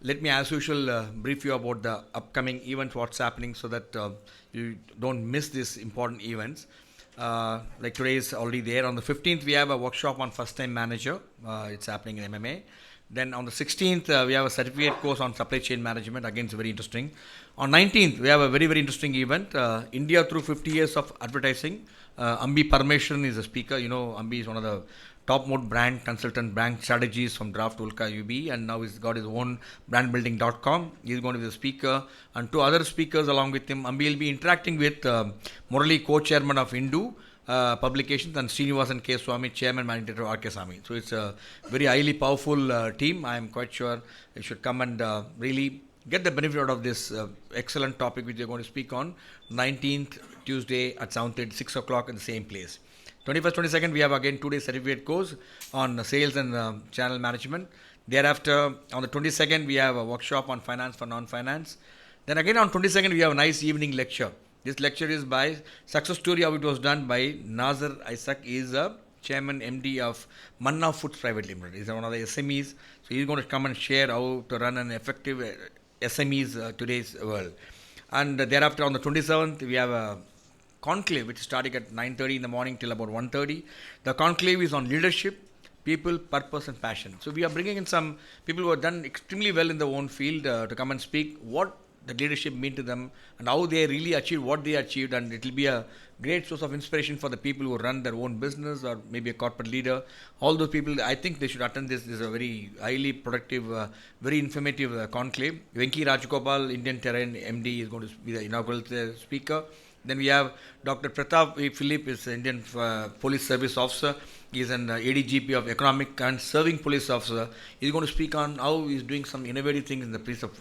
let me, as usual, brief you about the upcoming events, what's happening, so that you don't miss these important events. Like today is already there. On the 15th, we have a workshop on first-time manager. It's happening in MMA. Then on the 16th, we have a certificate course on supply chain management. Again, it's very interesting. On 19th, we have a very, very interesting event. India through 50 years of advertising. Ambi Parmeshwaran is a speaker. You know, Ambi is one of the top-most brand consultant, brand strategies from Draft Ulka UB, and now he's got his own brandbuilding.com. He's going to be the speaker, and two other speakers along with him. Ambi will be interacting with Murali, co-chairman of Hindu Publications, and Srinivasan K. Swami, chairman, managing director of R.K. Swami. So it's a very highly powerful team. I am quite sure you should come and really get the benefit out of this excellent topic which you're going to speak on 19th Tuesday at 7:30, 6 o'clock in the same place. 21st, 22nd, we have again 2 day certificate course on sales and channel management. Thereafter, on the 22nd, we have a workshop on finance for non-finance. Then again on 22nd, we have a nice evening lecture. This lecture is by success story how it was done by Nazar Isaac. He is a chairman MD of Manna Foods Private Limited. He's one of the SMEs. So he's going to come and share how to run an effective SMEs today's world. And thereafter on the 27th, we have a conclave which is starting at 9:30 in the morning till about 1:30. The conclave is on leadership, people, purpose and passion. So we are bringing in some people who have done extremely well in their own field to come and speak what the leadership mean to them and how they really achieved what they achieved, and it will be a great source of inspiration for the people who run their own business or maybe a corporate leader. All those people, I think they should attend this. This is a very highly productive, very informative conclave. Venki Rajgopal, Indian Terrain MD, is going to be the inaugural speaker. Then we have Dr. Pratap Philip, is an Indian Police Service Officer. He is an ADGP of Economic and Serving Police Officer. He is going to speak on how he is doing some innovative things in the place of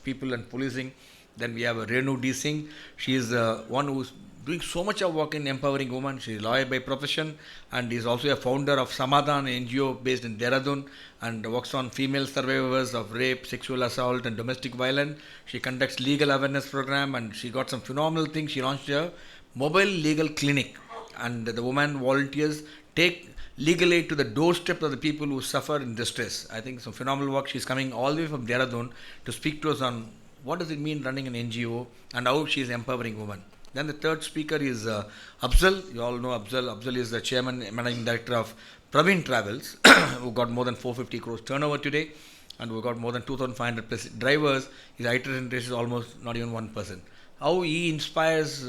people and policing. Then we have Renu D. Singh. She is one who is doing so much of work in empowering women. She is a lawyer by profession and is also a founder of Samadhan NGO based in Dehradun and works on female survivors of rape, sexual assault and domestic violence. She conducts legal awareness program and she got some phenomenal things. She launched a mobile legal clinic and the women volunteers take legal aid to the doorstep of the people who suffer in distress. I think some phenomenal work. She's coming all the way from Dehradun to speak to us on what does it mean running an NGO and how she is empowering women. Then the third speaker is Afzal. You all know Afzal. Afzal is the chairman and managing director of Praveen Travels, who got more than 450 crores turnover today, and who got more than 2,500 plus drivers. His itinerary rate is almost not even 1%. How he inspires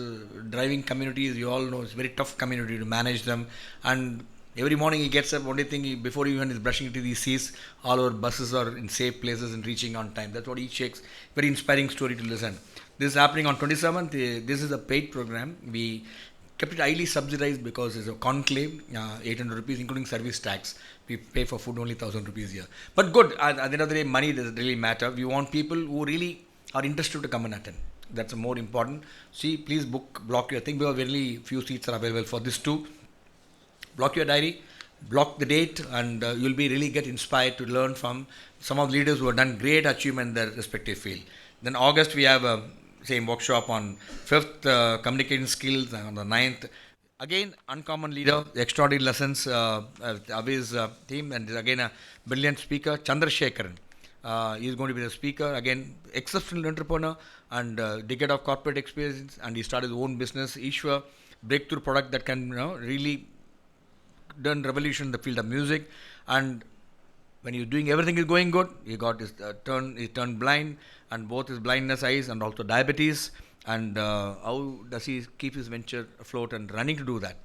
driving communities, you all know it's a very tough community to manage them. And every morning he gets up, only thing before he even is brushing teeth, he sees all our buses are in safe places and reaching on time. That's what he checks. Very inspiring story to listen. This is happening on 27th. This is a paid program. We kept it highly subsidized because it's a conclave, 800 rupees including service tax. We pay for food only 1,000 rupees here. But good, at the end of the day, money doesn't really matter. We want people who really are interested to come and attend. That's more important. See, please block your thing because very few seats are available for this too. Block your diary, block the date, and you'll be really get inspired to learn from some of the leaders who have done great achievement in their respective field. Then August we have a same workshop on 5th communication skills, and on the 9th again uncommon leader, extraordinary lessons, AVIS team, and again a brilliant speaker, Chandrasekharan. He is going to be the speaker. Again, exceptional entrepreneur and decade of corporate experience, and he started his own business, Ishwa, breakthrough product that can really done revolution in the field of music. And when he's doing everything is going good, he got his he turned blind, and both his blindness eyes and also diabetes. And how does he keep his venture afloat and running to do that?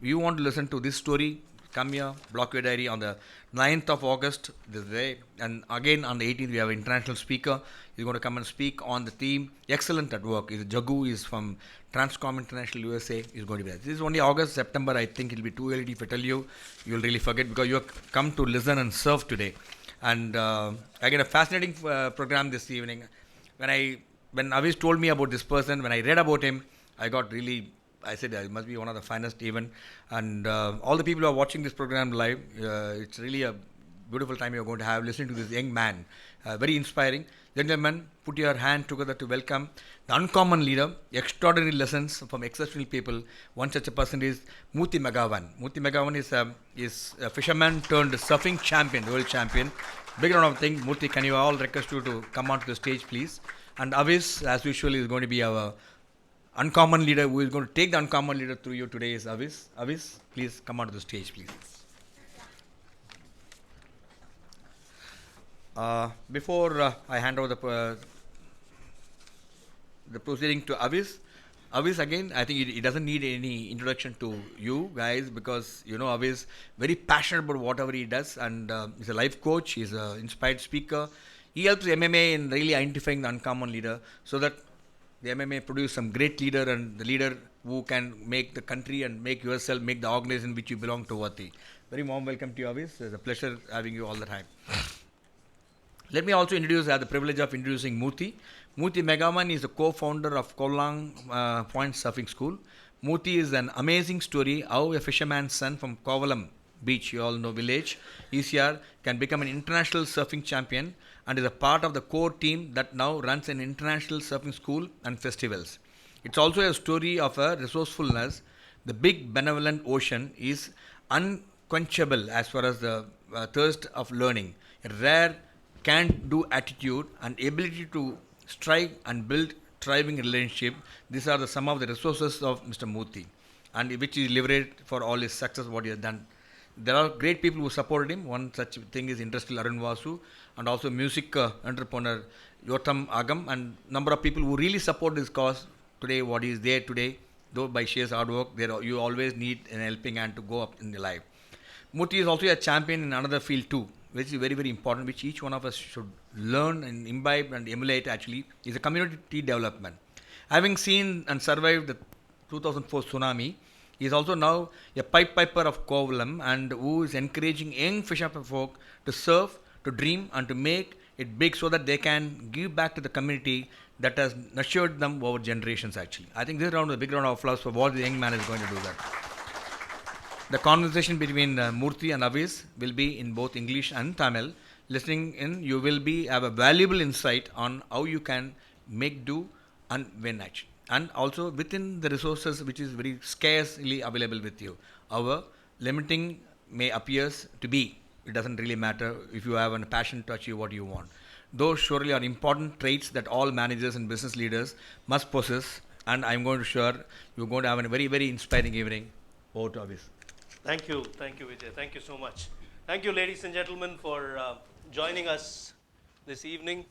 You want to listen to this story? Come here, block your diary on the 9th of August, this day. And again on the 18th, we have an international speaker. He's going to come and speak on the theme, Excellent at Work. He's Jagu, is from Transcom International USA. He's going to be there. This is only August, September. I think it'll be too early if I tell you. You'll really forget because you have come to listen and serve today. And again, a fascinating program this evening. When Avis told me about this person, when I read about him, I said it must be one of the finest event. And all the people who are watching this program live, it's really a beautiful time you're going to have listening to this young man. Very inspiring. Gentlemen, put your hand together to welcome the uncommon leader, extraordinary lessons from exceptional people. One such a person is Murthy Megavan. Murthy Megavan is a fisherman turned surfing champion, world champion. Big round of things. Murthy, can you all request you to come onto the stage, please? And AVIS, as usual, is going to be our uncommon leader who is going to take the uncommon leader through you today is AVIS. AVIS, please come onto the stage, please. Before I hand over the proceeding to AVIS, AVIS again, I think it doesn't need any introduction to you guys because you know AVIS very passionate about whatever he does and he's a life coach, he's an inspired speaker. He helps MMA in really identifying the uncommon leader so that the MMA produce some great leader and the leader who can make the country and make yourself, make the organization which you belong to worthy. Very warm welcome to you, AVIS. It's a pleasure having you all the time. Let me also introduce, I have the privilege of introducing Murthy. Murthy Megavan is the co-founder of Covelong Point Surfing School. Murthy is an amazing story how a fisherman's son from Kovalam beach, you all know village, ECR, can become an international surfing champion and is a part of the core team that now runs an international surfing school and festivals. It's also a story of a resourcefulness. The big benevolent ocean is unquenchable as far as the thirst of learning. A rare can-do attitude and ability to strive and build thriving relationship. These are some of the resources of Mr. Murthy and which is leveraged for all his success what he has done. There are great people who supported him. One such thing is industrialist Arun Vasu and also music entrepreneur Yotam Agam and number of people who really support this cause today what is there today though by sheer hard work you always need an helping hand to go up in the life. Murthy is also a champion in another field too, which is very, very important, which each one of us should learn and imbibe and emulate actually, is a community development. Having seen and survived the 2004 tsunami, he is also now a Pied Piper of Kovalam and who is encouraging young fisherfolk to surf, to dream and to make it big so that they can give back to the community that has nurtured them over generations actually. I think this round is a big round of applause for what the young man is going to do that. The conversation between Murthy and AVIS will be in both English and Tamil. Listening in, you will have a valuable insight on how you can make do and win actually. And also within the resources which is very scarcely available with you. Our limiting may appears to be. It doesn't really matter if you have a passion to achieve what you want. Those surely are important traits that all managers and business leaders must possess. And I'm going to share you're going to have a very, very inspiring evening. Over to AVIS. Thank you, Vijay. Thank you so much. Thank you, ladies and gentlemen, for joining us this evening.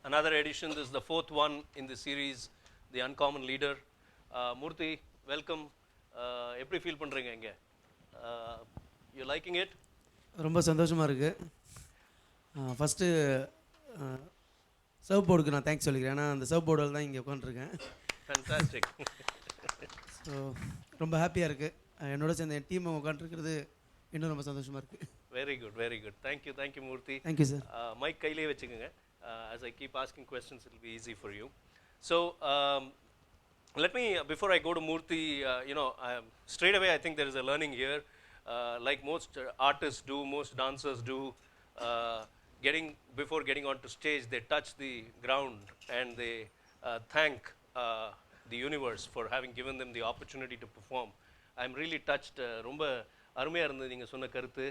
Another edition, this is the fourth one in the series, The Uncommon Leader. Murthy, welcome. எப்படி feel பண்ணுறீங்க இங்கே? You liking it? ரொம்ப சந்தோஷமாக இருக்குது. First serve போர்டுக்கு நான் thanks சொல்லிக்கிறேன். ஏன்னா அந்த சர்வ் போர்டில் தான் இங்கே உட்காந்துருக்கேன். Fantastic. ஸோ ரொம்ப ஹாப்பியாக இருக்குது. என்னோட சேர்ந்த என் டீம் உட்காந்துருக்கிறது இன்னும் ரொம்ப சந்தோஷமாக இருக்குது. Very good, very good. Thank you, Murthy. Thank you, sir. Mic கையிலே வச்சுக்கோங்க. As I keep asking questions, it will be easy for you. So, let me, before I go to Murthy, straight away I think there is a learning here. Like most artists do, most dancers do, before getting onto stage, they touch the ground and they thank the universe for having given them the opportunity to perform. I'm really touched. ரொம்ப அருமையாக இருந்தது நீங்கள் சொன்ன கருத்து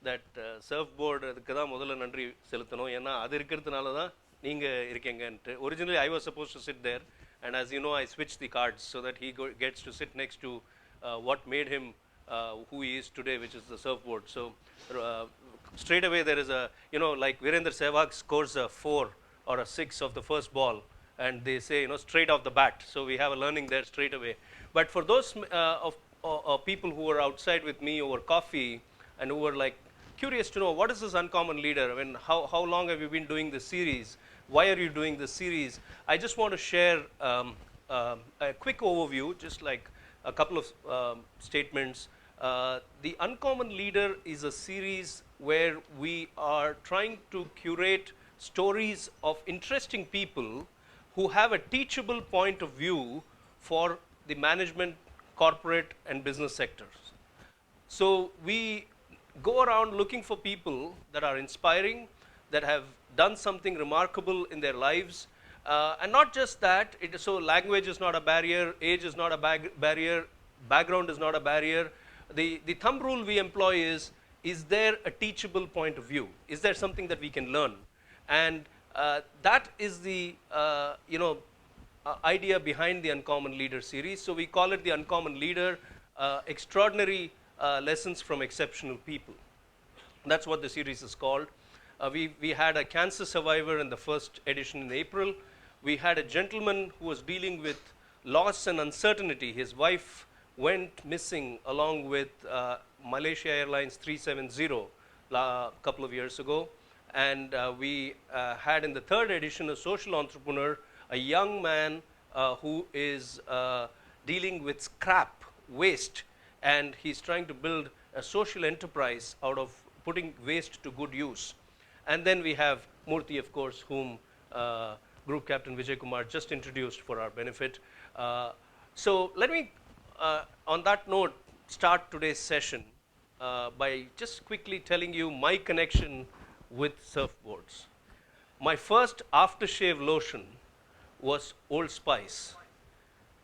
that surf board அதுக்கு தான் முதல்ல நன்றி செலுத்தணும் ஏன்னா அது இருக்கிறதுனால தான் நீங்கள் இருக்கீங்கன்ட்டு. Originally I was supposed to sit there and as you know I switched the cards so that he gets to sit next to what made him who he is today, which is the surfboard. So straight away there is a, like Virender Sehwag scores a 4 or a 6 of the first ball and they say, straight off the bat. So we have a learning there straight away. But for those people who were outside with me over coffee and who were like curious to know what is this uncommon leader? I mean, how long have you been doing this series? Why are you doing this series? I just want to share a quick overview, just like a couple of statements. The Uncommon Leader is a series where we are trying to curate stories of interesting people who have a teachable point of view for the management, corporate and business sectors. So we go around looking for people that are inspiring, that have done something remarkable in their lives, and not just that, so language is not a barrier, age is not a barrier, background is not a barrier. The thumb rule we employ is is there a teachable point of view? Is there something that we can learn? And that is the idea behind the Uncommon Leader series. So we call it the Uncommon Leader, extraordinary lessons from exceptional people. That's what the series is called. We had a cancer survivor in the first edition in April. We had a gentleman who was dealing with loss and uncertainty. His wife went missing along with Malaysia Airlines 370 a couple of years ago. And we had in the third edition a social entrepreneur, a young man who is dealing with scrap waste, and he's trying to build a social enterprise out of putting waste to good use. And then we have Murthy, of course, whom Group Captain Vijay Kumar just introduced for our benefit. So let me, on that note, start today's session by just quickly telling you my connection with surfboards. My first aftershave lotion was Old Spice.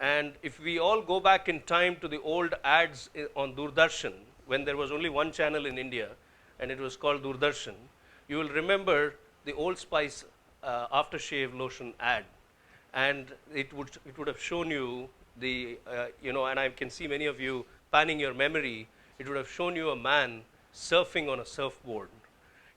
And if we all go back in time to the old ads on Doordarshan, when there was only one channel in India, and it was called Doordarshan, you will remember the Old Spice aftershave lotion ad. And it would have shown you the, and I can see many of you panning your memory, it would have shown you a man surfing on a surfboard.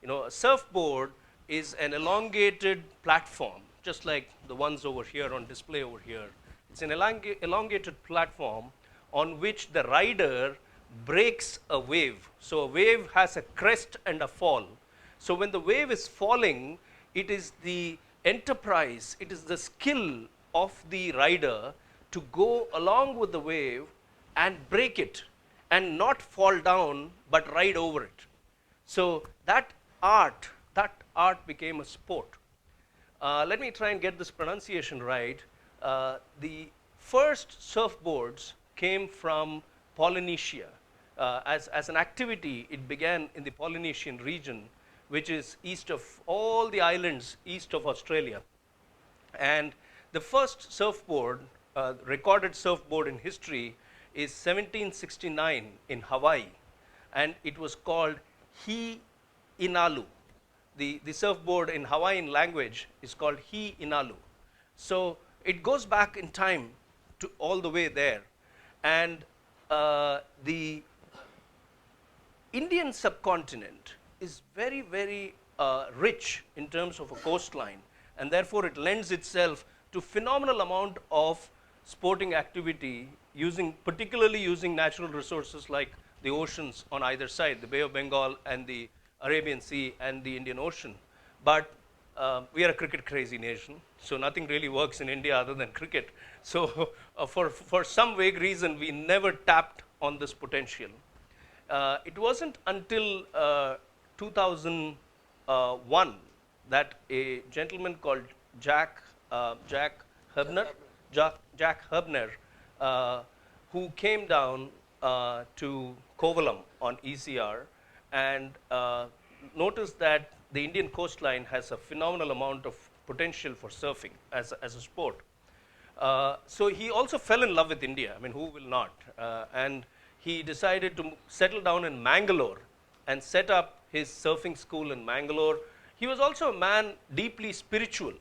A surfboard is an elongated platform, just like the ones over here on display over here. It's an elongated platform on which the rider breaks a wave. So a wave has a crest and a fall. So when the wave is falling, it is the enterprise, it is the skill of the rider to go along with the wave and break it and not fall down but ride over it. So that art became a sport. Let me try and get this pronunciation right. The first surfboards came from Polynesia. As an activity, it began in the Polynesian region, which is east of all the islands east of Australia. And the first surfboard, recorded surfboard in history, is 1769 in Hawaii, and it was called Hi Inalu. The surfboard in Hawaiian language is called Hi Inalu. So it goes back in time to all the way there. And the Indian subcontinent is very, very rich in terms of a coastline, and therefore it lends itself to phenomenal amount of sporting activity, particularly using natural resources like the oceans on either side, the Bay of Bengal and the Arabian Sea and the Indian Ocean. But we are a cricket crazy nation, so nothing really works in India other than cricket. So for some vague reason, we never tapped on this potential. It wasn't until 2001 that a gentleman called Jack Hubner, who came down to Kovalam on ECR and noticed that the Indian coastline has a phenomenal amount of potential for surfing as a sport. So he also fell in love with India. I mean, who will not? And he decided to settle down in Mangalore and set up his surfing school in Mangalore. He was also a man deeply spiritual,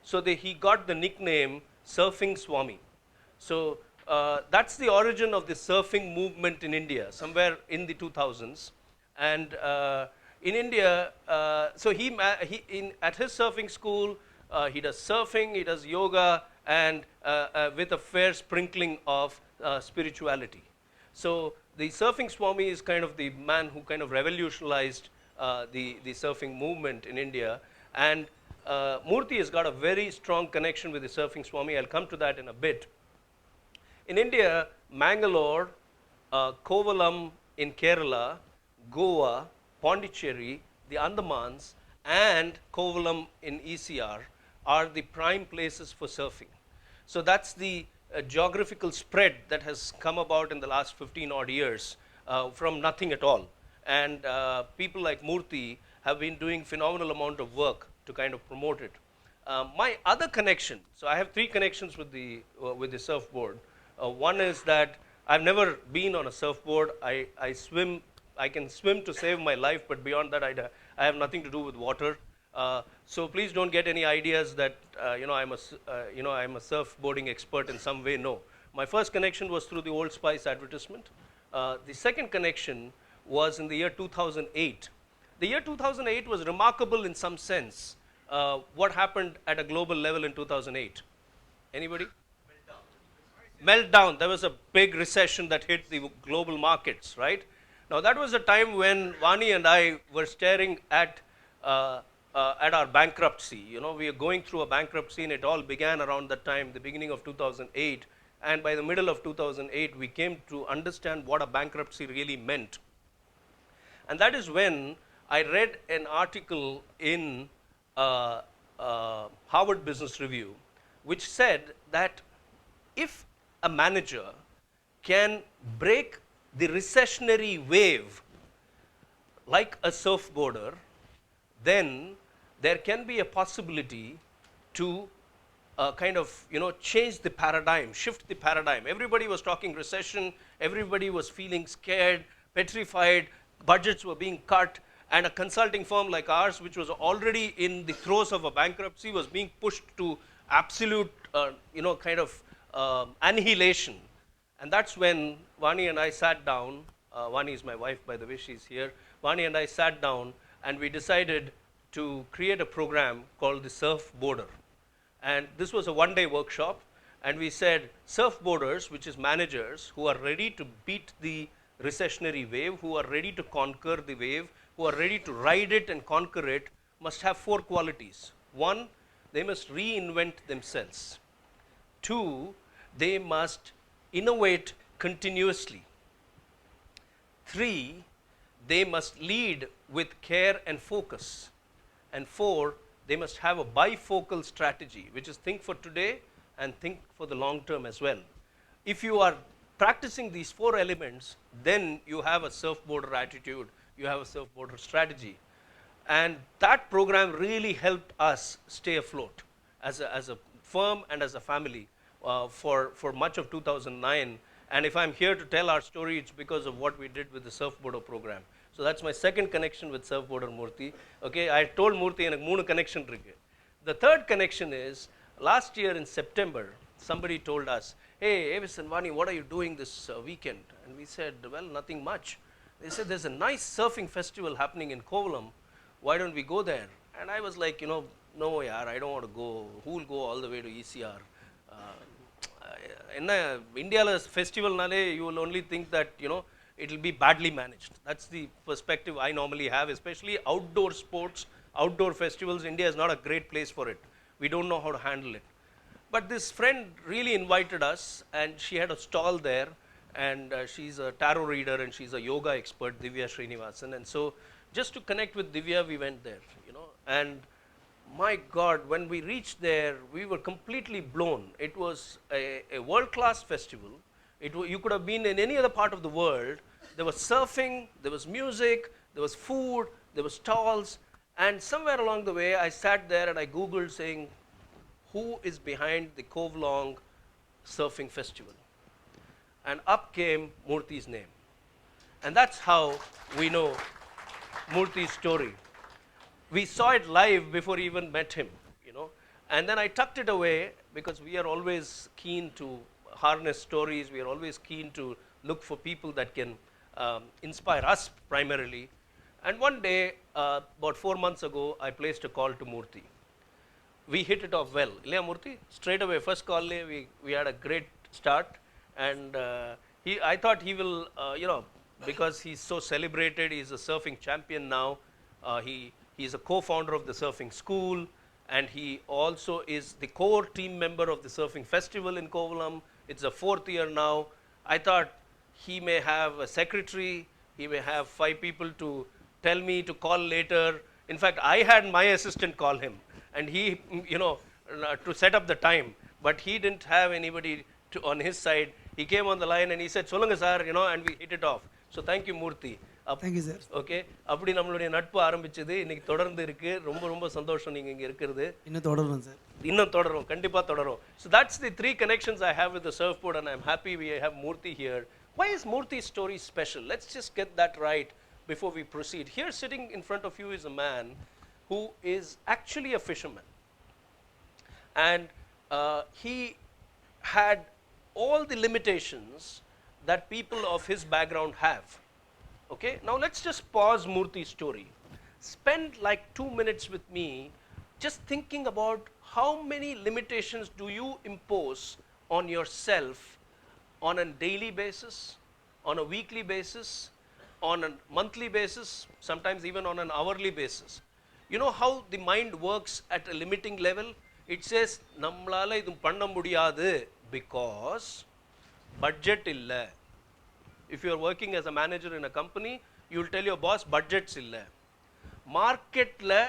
so he got the nickname Surfing Swami. So that's the origin of the surfing movement in India, somewhere in the 2000s. And in India, so at his surfing school, he does surfing, he does yoga, and with a fair sprinkling of spirituality. So the Surfing Swami is kind of the man who kind of revolutionized the surfing movement in India. And Murthy has got a very strong connection with the Surfing Swami. I'll come to that in a bit. In India, Mangalore, Kovalam in Kerala, Goa, Pondicherry, the Andamans, and Kovalam in ECR are the prime places for surfing. So that's the geographical spread that has come about in the last 15 odd years from nothing at all. And people like Murthy have been doing phenomenal amount of work to kind of promote it. My other connection, so I have three connections with the surfboard. One is that I've never been on a surfboard. I swim I can swim to save my life, but beyond that, I have nothing to do with water. So please don't get any ideas that I'm a surfboarding expert in some way. No, my first connection was through the Old Spice advertisement. The second connection was in the year 2008. The year 2008 was remarkable in some sense. What happened at a global level in 2008? Anybody? Meltdown. There was a big recession that hit the global markets, right? Now that was a time when Vani and I were staring at our bankruptcy. You know, we are going through a bankruptcy, and it all began around that time, the beginning of 2008. And by the middle of 2008, we came to understand what a bankruptcy really meant. And that is when I read an article in Harvard Business Review, which said that if a manager can break the recessionary wave like a surfboarder, then there can be a possibility to change the paradigm, shift the paradigm. Everybody was talking recession, everybody was feeling scared, petrified, budgets were being cut, and a consulting firm like ours, which was already in the throes of a bankruptcy, was being pushed to absolute, annihilation. And that's when Vani and I sat down. Vani is my wife, by the way, she's here. Vani and I sat down, and we decided to create a program called the Surfboarder. And this was a one-day workshop, and we said surfboarders, which is managers who are ready to beat the recessionary wave, who are ready to conquer the wave, who are ready to ride it and conquer it, must have 4 qualities. 1, they must reinvent themselves. 2, they must innovate continuously. 3, they must lead with care and focus. And 4, they must have a bifocal strategy, which is think for today and think for the long term as well. If you are practicing these 4 elements, then you have a surfboarder attitude, you have a surfboarder strategy. And that program really helped us stay afloat as a firm and as a family for much of 2009. And if I'm here to tell our story, it's because of what we did with the surfboarder program. So that's my second connection with surfboarder Murthy. Okay, I told Murthy எனக்கு 3 connection இருக்கு. The third connection is, last year in September, somebody told us, hey, Avis and Vani, what are you doing this weekend? And we said, well, nothing much. They said, there's a nice surfing festival happening in Kovalam. Why don't we go there? And I was like, no, yaar, I don't want to go. Who will go all the way to ECR? In India's festival, you will only think that, it will be badly managed. That's the perspective I normally have, especially outdoor sports, outdoor festivals. India is not a great place for it. We don't know how to handle it. But this friend really invited us, and she had a stall there, and she's a tarot reader, and she's a yoga expert, Divya Srinivasan. And so just to connect with Divya, we went there, and my God, when we reached there, we were completely blown. It was a world-class festival. You could have been in any other part of the world. There was surfing, there was music, there was food, there was stalls, and somewhere along the way, I sat there and I Googled saying, who is behind the Covelong Surfing Festival? And up came Murthy's name. And that's how we know Murthy's story. We saw it live before we even met him, and then I tucked it away because we are always keen to harness stories. We are always keen to look for people that can inspire us primarily. And one day, about 4 months ago, I placed a call to Murthy. We hit it off well. Ilya Murthy, straight away, first call, we had a great start. And I thought he will, because he's so celebrated, he's a surfing champion now. He's a co-founder of the surfing school, and he also is the core team member of the surfing festival in Kovalam. It's the 4th year now. I thought he may have a secretary, he may have 5 people to tell me to call later. In fact, I had my assistant call him, and he, to set up the time, but he didn't have anybody on his side. He came on the line and he said, Solunga sir, and we hit it off. So thank you, Murthy. Thank you, sir. Okay, அப்படி நம்மளுடைய நட்பு ஆரம்பிச்சது. இன்னைக்கு தொடர்ந்து இருக்கு. ரொம்ப சந்தோஷம் நீங்க இங்க இருக்கிறது. இன்னும் தொடரும் சார். இன்னும் தொடரும், கண்டிப்பா தொடரும். So that's the 3 connections I have with the surfboard, and I'm happy we have Murthy here. Why is Murthy's story special? Let's just get that right. before we proceed. Here sitting in front of you is a man who is actually a fisherman. And he had all the limitations that people of his background have. Okay, now let's just pause Murthy's story. Spend like 2 minutes with me just thinking about how many limitations do you impose on yourself on a daily basis, on a weekly basis, on a monthly basis, sometimes even on an hourly basis. You know how the mind works at a limiting level? It says, nammalaala idhu panna mudiyadu because budget illa. If you are working as a manager in a company, you will tell your boss, budgets illa. Market la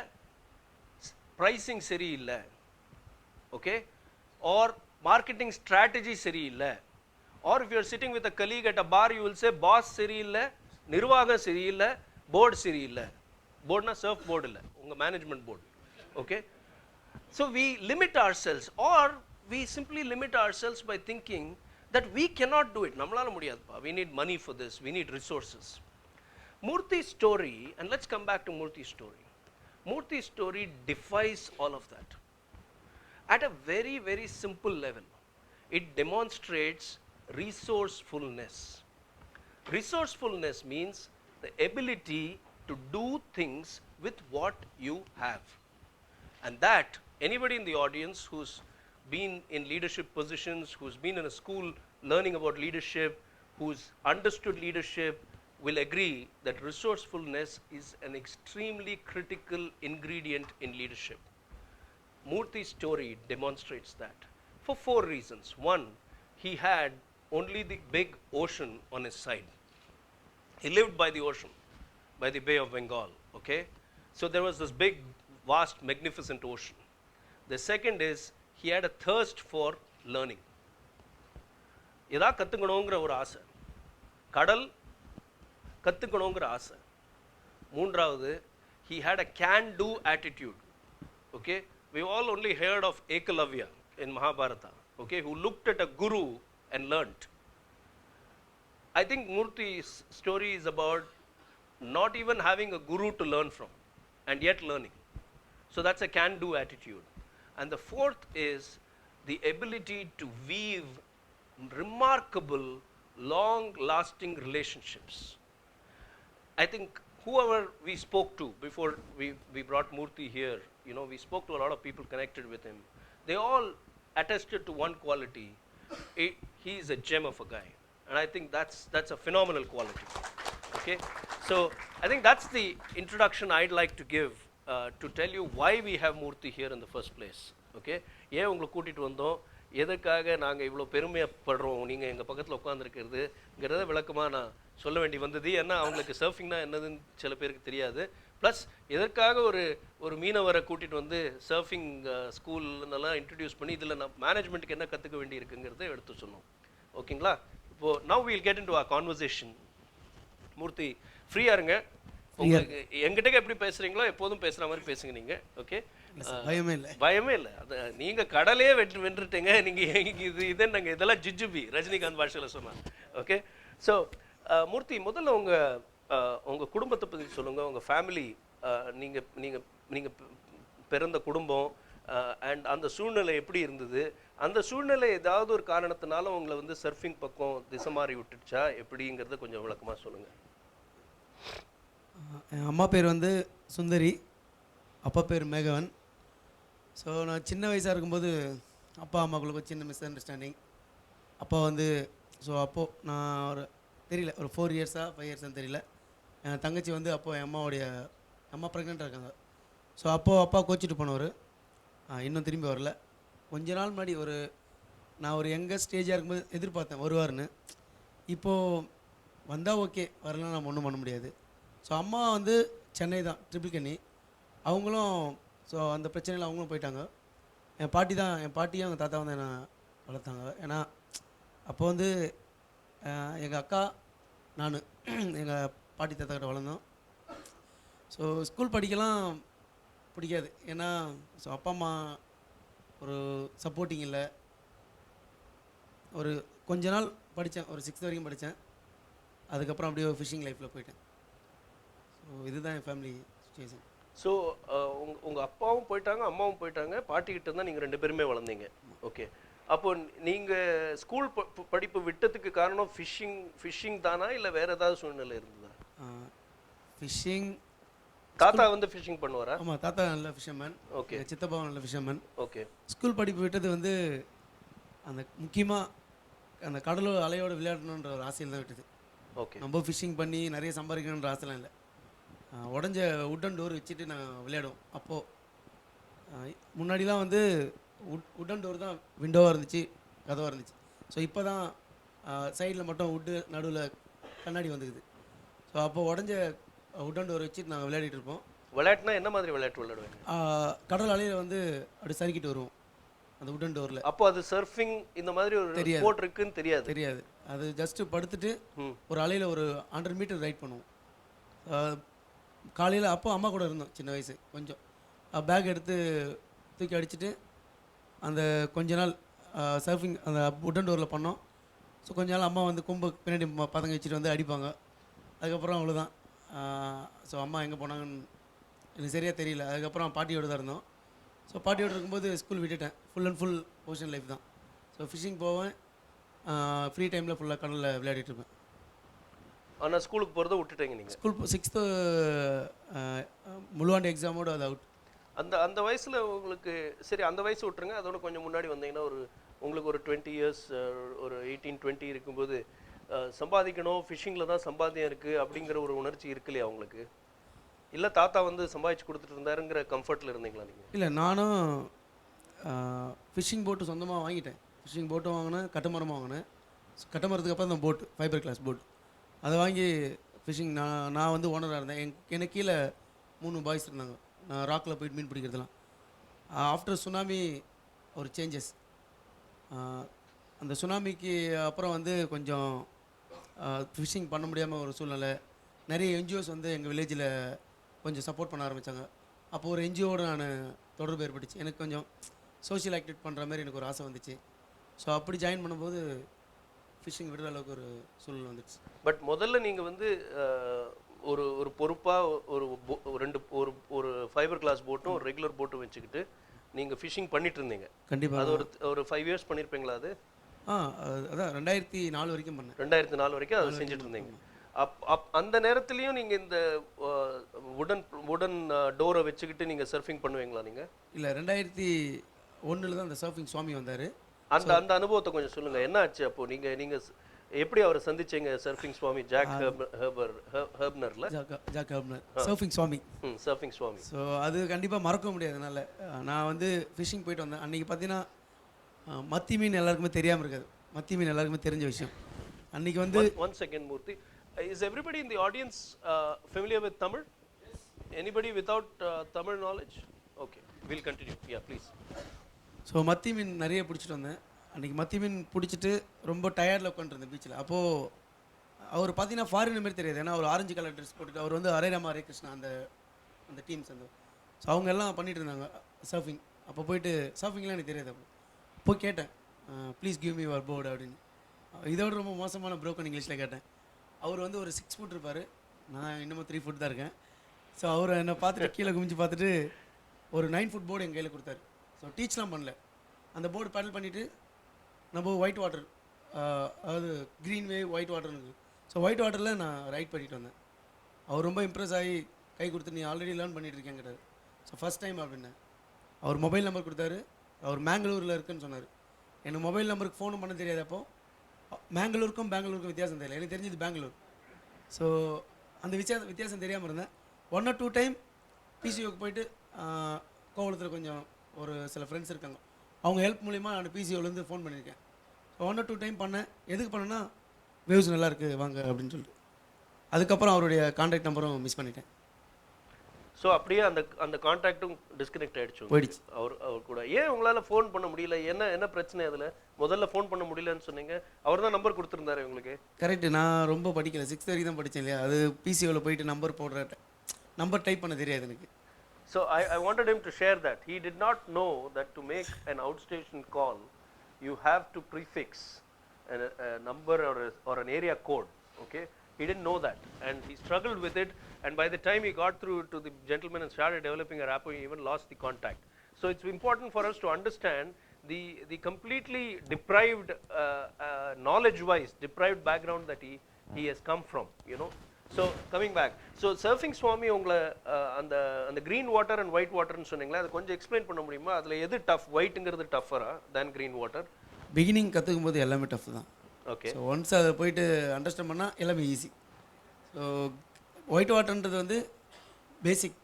pricing seri illa. Okay? Or marketing strategy seri illa. Or if you are sitting with a colleague at a bar, you will say, boss seri illa, nirvaga seri illa, board seri illa. Board na surf board illa, unga management board. Okay? So we limit ourselves, or we simply limit ourselves by thinking that we cannot do it. Nammalaala mudiyadappa. We need money for this. We need resources. Murthy's story, and let's come back to Murthy's story. Murthy's story defies all of that. At a very, very simple level, it demonstrates resourcefulness. Resourcefulness means the ability to do things with what you have. And that, anybody in the audience who's been in leadership positions, who's been in a school learning about leadership, who's understood leadership, will agree that resourcefulness is an extremely critical ingredient in leadership. Murthy's story demonstrates that for 4 reasons. One, he had only the big ocean on his side. He lived by the ocean, by the Bay of Bengal, okay? So there was this big, vast, magnificent ocean. The second is, he had a thirst for learning. இதா கத்துக்கணுங்கிற ஒரு ஆசை. கடல் கத்துக்கணுங்கிற ஆசை. மூன்றாவது, he had a can-do attitude. Okay? We all only heard of Ekalavya in Mahabharata, okay, who looked at a guru and learnt. I think Murthy's story is about not even having a guru to learn from and yet learning. So that's a can-do attitude. And the fourth is the ability to weave remarkable, long-lasting relationships. I think whoever we spoke to before we brought Murthy here, you know, we spoke to a lot of people connected with him. They all attested to one quality. He is a gem of a guy. And I think that's a phenomenal quality. Okay? So I think that's the introduction I'd like to give to tell you why we have Murthy here in the first place. Okay? ஏன் உங்களை கூட்டிட்டு வந்தோம், எதற்காக நாங்கள் இவ்வளோ பெருமைப்படுறோம் நீங்கள் எங்கள் பக்கத்தில் உட்காந்துருக்கிறதுங்கிறத விளக்கமாக நான் சொல்ல வேண்டி வந்தது. ஏன்னா அவங்களுக்கு சர்ஃபிங்னா என்னதுன்னு சில பேருக்கு தெரியாது. ப்ளஸ் எதற்காக ஒரு மீனவரை கூட்டிகிட்டு வந்து சர்ஃபிங் ஸ்கூல்லாம் இன்ட்ரடியூஸ் பண்ணி இதில் நான் மேனேஜ்மெண்ட்டுக்கு என்ன கற்றுக்க வேண்டி இருக்குங்கிறத எடுத்து சொன்னோம். ஓகேங்களா? இப்போது now we'll get into our conversation. Murthy ஃப்ரீயாக இருங்க. உங்களுக்கு எங்கிட்ட எப்படி பேசுகிறீங்களோ எப்போதும் பேசுகிற மாதிரி பேசுங்க நீங்கள். ஓகே? பயமே இல்லை. அது நீங்கள் கடலே வென்றுட்டீங்க. நீங்கள் இதே நாங்கள் இதெல்லாம் ஜிஜுபி ரஜினிகாந்த் பாஷையில் சொன்னாங்க. ஓகே? ஸோ மூர்த்தி, முதல்ல உங்கள் குடும்பத்தை பற்றி சொல்லுங்கள். உங்கள் ஃபேமிலி, நீங்கள் பிறந்த குடும்பம் அண்ட் அந்த சூழ்நிலை எப்படி இருந்தது? அந்த சூழ்நிலை ஏதாவது ஒரு காரணத்தினால உங்களை வந்து சர்ஃபிங் பக்கம் திசை மாறி விட்டுடுச்சா எப்படிங்கிறத கொஞ்சம் விளக்கமாக சொல்லுங்கள். என் அம்மா பேர் வந்து சுந்தரி, அப்பா பேர் மேகவன். ஸோ நான் சின்ன வயசாக இருக்கும்போது அப்பா அம்மாக்குள்ள சின்ன மிஸ் அண்டர்ஸ்டாண்டிங். அப்பா வந்து அப்போது நான் தெரியல, ஒரு 4 இயர்ஸா 5 இயர்ஸான்னு தெரியல. என் தங்கச்சி வந்து அப்போது என் அம்மா ப்ரெக்னெண்ட்டாக இருக்காங்க. ஸோ அப்போது அப்பா கோச்சிட்டு போனவர், இன்னும் திரும்பி வரல. கொஞ்ச நாள் முன்னாடி நான் ஒரு யங்கர் ஸ்டேஜாக இருக்கும்போது எதிர்பார்த்தேன் வருவார்னு. இப்போது வந்தால் ஓகே, வரலாம் நம்ம ஒன்றும் பண்ண முடியாது. ஸோ அம்மா வந்து சென்னை தான், ட்ரிபிள் கன்னி. அவங்களும் அந்த பிரச்சனையில் அவங்களும் போயிட்டாங்க. என் பாட்டியும் எங்கள் தாத்தா வந்து என்னை வளர்த்தாங்க. ஏன்னா அப்போ வந்து எங்கள் அக்கா நான் எங்கள் பாட்டி தாத்தா கிட்ட வளர்ந்தோம். ஸோ ஸ்கூல் படிக்கலாம் பிடிக்காது. ஏன்னா அப்பா அம்மா ஒரு சப்போர்ட்டிங் இல்லை. ஒரு கொஞ்ச நாள் படித்தேன், ஒரு 6th வரைக்கும் படித்தேன். அதுக்கப்புறம் அப்படியே ஃபிஷிங் லைஃப்பில் போயிட்டேன். இதுதான் என் ஃபேமிலி சுச்சுவேஷன். ஸோ உங்கள் அப்பாவும் போயிட்டாங்க, அம்மாவும் போயிட்டாங்க, பாட்டிக்கிட்ட தான் நீங்கள் 2 பேருமே வளர்ந்தீங்க. ஓகே. அப்போ நீங்கள் ஸ்கூல் படிப்பு விட்டதுக்கு காரணம் ஃபிஷ்ஷிங் தானா இல்லை வேறு ஏதாவது சூழ்நிலை இருந்ததா? ஃபிஷ்ஷிங். தாத்தா வந்து ஃபிஷ்ஷிங் பண்ணுவாரா? ஆமாம், தாத்தா நல்ல ஃபிஷர்மேன். ஓகே. சித்தப்பா நல்ல ஃபிஷர்மேன். ஓகே. ஸ்கூல் படிப்பு விட்டது வந்து அந்த முக்கியமாக அந்த கடலோட அலையோடு விளையாடணுன்ற ஒரு ஆசையில் தான் விட்டது. ஓகே. நம்ம ஃபிஷ்ஷிங் பண்ணி நிறைய சம்பாதிக்கணுன்ற ஆசைலாம் இல்லை. உடஞ்ச உட்டன் டோர் வச்சுட்டு நான் விளையாடுவோம். அப்போது முன்னாடிலாம் வந்து உட்டன் டோர் தான் விண்டோவாக இருந்துச்சு, கதவாக இருந்துச்சு. ஸோ இப்போ தான் சைடில் மட்டும் உட்டு நடுவில் கண்ணாடி வந்துக்குது. ஸோ அப்போ உடஞ்ச உட்டன் டோர் வச்சுட்டு நாங்கள் விளையாடிட்டு இருப்போம். விளையாட்டுனா என்ன மாதிரி விளையாட்டு விளையாடுவாங்க? கடல் அலையில் வந்து அப்படி சறுக்கிட்டு வருவோம் அந்த உட்டன் டோரில். அப்போ அது சர்ஃபிங் இந்த மாதிரி ஒரு ஸ்போர்ட் இருக்குன்னு தெரியாது. அது ஜஸ்ட்டு படுத்துட்டு ஒரு அலையில் ஒரு 100 மீட்டர் ரைட் பண்ணுவோம். காலையில் அப்போ அம்மா கூட இருந்தோம், சின்ன வயசு கொஞ்சம். பேக் எடுத்து தூக்கி அடிச்சுட்டு அந்த கொஞ்ச நாள் சர்ஃபிங் அந்த உட்டன் டோரில் பண்ணோம். ஸோ கொஞ்ச நாள் அம்மா வந்து கொம்பு பின்னாடி பதங்க வச்சுட்டு வந்து அடிப்பாங்க. அதுக்கப்புறம் அவ்வளோதான். ஸோ அம்மா எங்கே போனாங்கன்னு எனக்கு சரியாக தெரியல. அதுக்கப்புறம் பாட்டியோடு தான் இருந்தோம். ஸோ பாட்டியோடு இருக்கும்போது ஸ்கூல் விட்டுட்டேன். Full and full ocean life தான். ஸோ ஃபிஷிங் போவேன், ஃப்ரீ டைமில் ஃபுல்லாக கடலில் விளையாடிட்டு இருப்பேன். ஆனால் ஸ்கூலுக்கு போகிறத விட்டுட்டீங்க நீங்கள்? ஸ்கூல் 6th முழுவாண்டு எக்ஸாமோடு அது அவுட். அந்த வயசில் உங்களுக்கு சரி, அந்த வயசு விட்டுருங்க. அதோட கொஞ்சம் முன்னாடி வந்தீங்கன்னா உங்களுக்கு ஒரு 20 இயர்ஸ், ஒரு 18-20 இருக்கும்போது சம்பாதிக்கணும், ஃபிஷிங்கில் தான் சம்பாத்தியம் இருக்குது அப்படிங்கிற ஒரு உணர்ச்சி இருக்கு இல்லையா உங்களுக்கு? இல்லை தாத்தா வந்து சம்பாதிச்சு கொடுத்துட்டு இருந்தாருங்கிற கம்ஃபர்ட்டில் இருந்தீங்களா நீங்கள்? இல்லை, நானும் ஃபிஷிங் போட்டு சொந்தமாக வாங்கிட்டேன். ஃபிஷிங் போட்டும் வாங்கினேன், கட்டுமரமும் வாங்கினேன். கட்டுமரத்துக்கு அப்புறம் தான் போட்டு, ஃபைபர் கிளாஸ் போட், அதை வாங்கி ஃபிஷிங் நான் வந்து ஓனராக இருந்தேன். எனக்கு கீழே 3 பாய்ஸ் இருந்தாங்க. நான் ராக்கில் போயிட்டு மீன் பிடிக்கிறதுலாம். ஆஃப்டர் சுனாமி ஒரு சேஞ்சஸ். அந்த சுனாமிக்கு அப்புறம் வந்து கொஞ்சம் ஃபிஷிங் பண்ண முடியாமல் ஒரு சூழ்நிலை. நிறைய என்ஜிஓஸ் வந்து எங்கள் வில்லேஜில் கொஞ்சம் சப்போர்ட் பண்ண ஆரம்பித்தாங்க. அப்போது ஒரு என்ஜிஓடு நான் தொடர்பு ஏற்பட்டுச்சு. எனக்கு கொஞ்சம் சோஷியல் ஆக்டிவிட்டி பண்ணுற மாதிரி எனக்கு ஒரு ஆசை வந்துச்சு. ஸோ அப்படி ஜாயின் பண்ணும்போது ஃபிஷிங் விடுற அளவுக்கு ஒரு சூழ்நிலை வந்துடுச்சு. பட் முதல்ல நீங்கள் வந்து ஒரு பொறுப்பாக ஒரு ஃபைபர் கிளாஸ் போட்டும் ஒரு ரெகுலர் போட்டும் வச்சுக்கிட்டு நீங்கள் ஃபிஷிங் பண்ணிட்டு இருந்தீங்க. கண்டிப்பாக. அது ஒரு 5 இயர்ஸ் பண்ணியிருப்பீங்களா? அது அதான் 2004 வரைக்கும் பண்ணேன். 2004 வரைக்கும் அதை செஞ்சுட்டு இருந்தீங்க. அந்த நேரத்துலையும் நீங்கள் இந்த உடன் டோரை வச்சுக்கிட்டு நீங்கள் சர்ஃபிங் பண்ணுவீங்களா நீங்கள்? இல்லை, 2001 தான் அந்த சர்ஃபிங் சுவாமி வந்தார். அந்த அனுபவத்தை கொஞ்சம் சொல்லுங்கள். என்ன ஆச்சு அப்போ? நீங்கள் எப்படி அவரை சந்திச்சீங்க? சர்ஃபிங் சுவாமி ஜாக் ஹெர்ப்னர்ல சர்ஃபிங் சுவாமி. சர்ஃபிங் சுவாமி. ஸோ அது கண்டிப்பாக மறக்க முடியாதுனால நான் வந்து ஃபிஷிங் போயிட்டு வந்தேன். அன்றைக்கி பார்த்தீங்கன்னா மத்தி மீன் எல்லாருக்குமே தெரியாமல் இருக்காது. மத்தி மீன் எல்லாருக்குமே தெரிஞ்ச விஷயம். அன்றைக்கி வந்து one second Murthy, is everybody in the audience familiar with Tamil? Anybody without Tamil knowledge? Okay, we'll continue. Yeah, please. So மத்தி மீன் நிறைய பிடிச்சிட்டு வந்தேன். அன்றைக்கி மத்தி மீன் பிடிச்சிட்டு ரொம்ப டயர்டில் உட்காந்துருந்தேன் பீச்சில். அப்போது அவர் பார்த்தீங்கன்னா ஃபாரினர் மாதிரி தெரியாது. ஏன்னா ஒரு ஆரஞ்சு கலர் ட்ரெஸ் போட்டுட்டு அவர் வந்து ஹரே ராமா ஹரே கிருஷ்ணா அந்த டீம்ஸ் அந்த. ஸோ அவங்க எல்லாம் பண்ணிகிட்டு இருந்தாங்க சர்ஃபிங். அப்போ போயிட்டு சர்ஃபிங்லாம் எனக்கு தெரியாது. அப்போ கேட்டேன், please give me your board அப்படின்னு. இதோட ரொம்ப மோசமான ப்ரோக்கன் இங்கிலீஷில் கேட்டேன். அவர் வந்து ஒரு 6 ஃபுட் இருப்பார், நான் இன்னமும் 3 ஃபுட் தான் இருக்கேன். ஸோ அவர் என்னை பார்த்துட்டு கீழே குமிஞ்சு பார்த்துட்டு ஒரு 9 ஃபுட் போர்டு என் கையில் கொடுத்தாரு. ஸோ டீச்லாம் பண்ணல. அந்த போர்டு பேடல் பண்ணிவிட்டு நம்ம ஒயிட் வாட்டர், அதாவது க்ரீன் வேவ் ஒயிட் வாட்டர் இருக்குது. ஸோ ஒயிட் வாட்டரில் நான் ரைட் பண்ணிட்டு வந்தேன். அவர் ரொம்ப இம்ப்ரெஸ் ஆகி கை கொடுத்து, நீ ஆல்ரெடி லேர்ன் பண்ணிட்டு இருக்கேங்கிறாரு. ஸோ ஃபஸ்ட் டைம் அப்படின்னேன். அவர் மொபைல் நம்பர் கொடுத்தாரு. அவர் மேங்களூரில் இருக்குன்னு சொன்னார். எனக்கு மொபைல் நம்பருக்கு ஃபோனும் பண்ண தெரியாது. அப்போது பெங்களூருக்கும் வித்தியாசம் தெரியல. எனக்கு தெரிஞ்சது பெங்களூர். ஸோ அந்த வித்தியாசம் தெரியாமல் இருந்தேன். 1 or 2 டைம் பிசிஓக்கு போயிட்டு கோவளத்தில் கொஞ்சம் ஒரு சில ஃப்ரெண்ட்ஸ் இருக்காங்க, அவங்க ஹெல்ப் மூலிமா நான் பிசிஓலேருந்து ஃபோன் பண்ணியிருக்கேன். 1 or 2 டைம் பண்ணேன். எதுக்கு பண்ணேன்னா வேவ்ஸ் நல்லாயிருக்கு வாங்க அப்படின்னு சொல்லிட்டு. அதுக்கப்புறம் அவருடைய கான்டாக்ட் நம்பரும் மிஸ் பண்ணிட்டேன். ஸோ அப்படியே அந்த கான்டாக்டும் டிஸ்கனெக்ட் ஆகிடுச்சு, போயிடுச்சு. அவர் கூட. ஏன் உங்களால் ஃபோன் பண்ண முடியல? என்ன பிரச்சனை அதில்? முதல்ல ஃபோன் பண்ண முடியலன்னு சொன்னீங்க. அவர் தான் நம்பர் கொடுத்துருந்தாரு உங்களுக்கு. கரெக்டு. நான் ரொம்ப படிக்கல, 6th வரைக்கும் தான் படித்தேன் இல்லையா. அது பிசிஓவில் போயிட்டு நம்பர் டைப் பண்ண தெரியாது எனக்கு. So I wanted him to share that. He did not know that to make an outstation call, you have to prefix a number or an area code. Okay. He didn't know that, and he struggled with it, and by the time he got through to the gentleman and started developing a rapport, he even lost the contact. So it's important for us to understand the completely deprived, knowledge-wise, deprived background that he has come from, you know. So coming back, so surfing Swami உங்களை அந்த green water and white waterன்னு சொன்னீங்களா, அதை கொஞ்சம் explain பண்ண முடியுமா? அதில் எது tough, ஒயிட்டுங்கிறது டஃபரா தேன் green water? Beginning கற்றுக்கும் போது எல்லாமே டஃப் தான். ஓகே. ஸோ ஒன்ஸ் அதை போயிட்டு அண்டர்ஸ்டாண்ட் பண்ணால் எல்லாமே ஈஸி. ஸோ ஒயிட் வாட்டர்ன்றது வந்து பேசிக்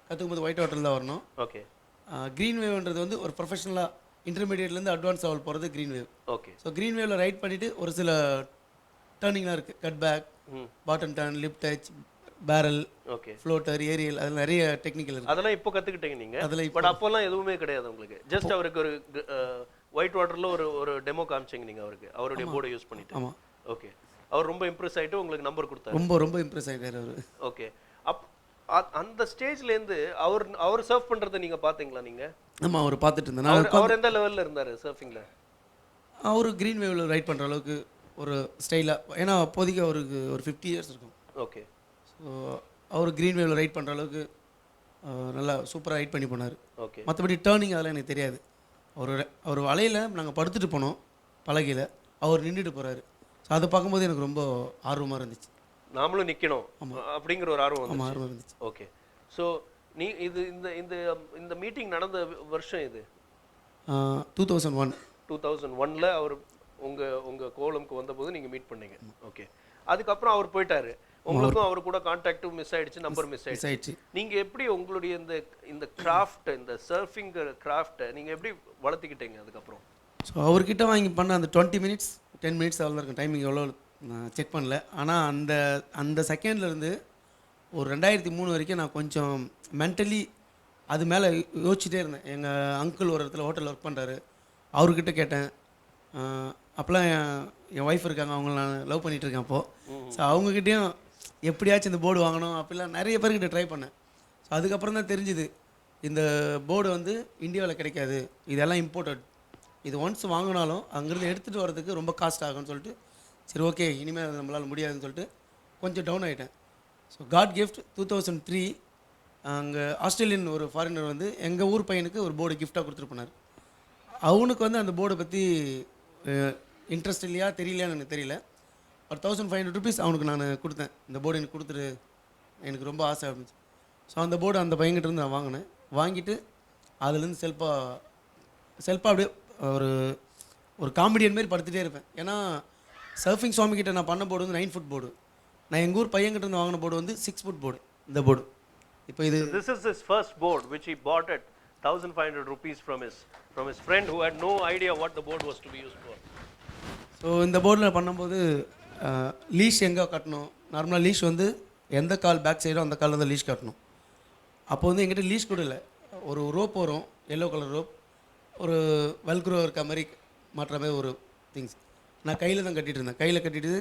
கற்றுக்கும் போது ஒயிட் வாட்டர் தான் வரணும். ஓகே. க்ரீன் வேவ்ன்றது வந்து ஒரு ப்ரொஃபஷனலாக இன்டர்மீடியட்லேருந்து அட்வான்ஸ் லெவல் போகிறது green wave. Okay. So green வேவில் ரைட் பண்ணிவிட்டு ஒரு சில டர்னிங்லாம் இருக்குது. Cut back, bottom turn, lip touch, barrel, okay, floater, aerial, அதில் நிறைய டெக்னிக்கல் இருக்குது. அதெல்லாம் இப்போ கற்றுக்கிட்டீங்க நீங்கள்? அதில் பட் அப்போல்லாம் எதுவுமே கிடையாது உங்களுக்கு. ஜஸ்ட் அவருக்கு ஒரு ஒயிட் வாட்டரில் ஒரு டெமோ காமிச்சிங்க நீங்கள் அவருக்கு, அவருடைய போர்டை யூஸ் பண்ணிட்டு. ஆமாம். ஓகே. அவர் ரொம்ப இம்ப்ரெஸ் ஆகிட்டு உங்களுக்கு நம்பர் கொடுத்தாரு. ரொம்ப இம்ப்ரெஸ் ஆகிட்டார் அவர். ஓகே. அந்த ஸ்டேஜ்லேருந்து அவர் சர்ஃப் பண்ணுறதை நீங்கள் பார்த்தீங்களா நீங்கள்? ஆமாம், அவர் பார்த்துட்டு இருந்தேன். அவர் எந்த லெவலில் இருந்தார் சர்ஃபிங்கில்? அவர் க்ரீன் வேவில் ரைட் பண்ணுற அளவுக்கு ஒரு ஸ்டைலாக, ஏன்னா அப்போதைக்கு அவருக்கு ஒரு 50 இயர்ஸ் இருக்கும். ஓகே. ஸோ அவர் க்ரீன் வேவில் ரைட் பண்ணுற அளவுக்கு நல்லா சூப்பராக ரைட் பண்ணி போனார். ஓகே. மற்றபடி டேர்னிங் அதெல்லாம் எனக்கு தெரியாது. அவர் வலையில் நாங்கள் படுத்துட்டு போனோம் பலகையில், அவர் நின்றுட்டு போகிறாரு. ஸோ அதை பார்க்கும்போது எனக்கு ரொம்ப ஆர்வமாக இருந்துச்சு. நாமளும் நிற்கணும் அப்படிங்கிற ஒரு ஆர்வம். ஆமாம், ஆர்வம் இருந்துச்சு. ஓகே. ஸோ நீ இந்த மீட்டிங் நடந்த வருஷம் இது 2001. 2001ல் அவர் உங்கள் கோவலம்க்கு வந்தபோது நீங்கள் மீட் பண்ணீங்க. ஓகே. அதுக்கப்புறம் அவர் போயிட்டாரு, உங்களுக்கும் அவர் கூட கான்டாக்டும் மிஸ் ஆயிடுச்சு, நம்பர் மிஸ் ஆயிடுச்சு. நீங்கள் எப்படி உங்களுடைய இந்த கிராஃப்ட், இந்த சர்ஃபிங் கிராஃப்டை நீங்கள் எப்படி வளர்த்துக்கிட்டீங்க அதுக்கப்புறம்? ஸோ அவர்கிட்ட வாங்கி பண்ண அந்த 20 மினிட்ஸ் 10 மினிட்ஸ் அவ்வளோ இருக்கும் டைமிங், எவ்வளோ நான் செக் பண்ணல. ஆனால் அந்த செகண்ட்லேருந்து ஒரு 2003 வரைக்கும் நான் கொஞ்சம் மென்டலி அது மேலே யோசிச்சுட்டே இருந்தேன். எங்கள் அங்கிள் ஒரு இடத்துல ஹோட்டலில் ஒர்க் பண்ணுறாரு, அவர்கிட்ட கேட்டேன். அப்போலாம் என் ஒய்ஃப் இருக்காங்க, அவங்கள நான் லவ் பண்ணிகிட்ருக்கேன் அப்போது. ஸோ அவங்கக்கிட்டேயும் எப்படியாச்சும் இந்த போர்டு வாங்கணும் அப்படிலாம் நிறைய பேர்கிட்ட ட்ரை பண்ணேன். ஸோ அதுக்கப்புறம் தான் தெரிஞ்சுது இந்த போர்டு வந்து இந்தியாவில் கிடைக்காது, இதெல்லாம் இம்போர்ட்டட். இது ஒன்ஸ் வாங்கினாலும் அங்கேருந்து எடுத்துகிட்டு வரதுக்கு ரொம்ப காஸ்ட் ஆகும்னு சொல்லிட்டு, சரி ஓகே இனிமேல் நம்மளால் முடியாதுன்னு சொல்லிட்டு கொஞ்சம் டவுன் ஆகிட்டேன். ஸோ காட் கிஃப்ட் 2003 அங்கே ஆஸ்திரேலியன் ஒரு ஃபாரினர் வந்து எங்கள் ஊர் பையனுக்கு ஒரு போர்டு கிஃப்டாக கொடுத்துட்டு போனார். அவனுக்கு வந்து அந்த போர்டை பற்றி இன்ட்ரெஸ்ட் இல்லையா தெரியலையான்னு எனக்கு தெரியல. ஒரு 1500 ருபீஸ் அவனுக்கு நான் கொடுத்தேன். இந்த போர்டு எனக்கு கொடுத்துரு, எனக்கு ரொம்ப ஆசை இருந்துச்சு. ஸோ அந்த போர்டு அந்த பையன்கிட்ட இருந்து நான் வாங்கினேன். வாங்கிட்டு அதுலேருந்து செல்ஃபாக அப்படியே ஒரு காமெடியன் மாதிரி படுத்துகிட்டே இருப்பேன். ஏன்னா சர்ஃபிங் சுவாமி கிட்ட நான் பண்ண போர்டு வந்து 9 ஃபுட் போர்டு, நான் எங்கள் ஊர் பையன்கிட்ட இருந்து வாங்கின போர்டு வந்து 6 ஃபுட் போர்டு. இந்த போர்டு இப்போ இது this is his first board which he bought at 1500 rupees from his friend who had no idea what the board was to be used for. So இந்த போர்டில் பண்ணும்போது லீஷ் எங்கே கட்டணும், நார்மலாக லீஷ் வந்து எந்த கால் பேக் சைடோ அந்த காலில் வந்து லீஷ் கட்டணும். அப்போ வந்து எங்கிட்ட லீஷ் கூட இல்லை, ஒரு ரோப் வரும், எல்லோ கலர் ரோப், ஒரு வெல்க்ரோ இருக்க மாதிரி மாட்டுற மாதிரி ஒரு திங்ஸ். நான் கையில் தான் கட்டிகிட்டு இருந்தேன். கையில் கட்டிட்டு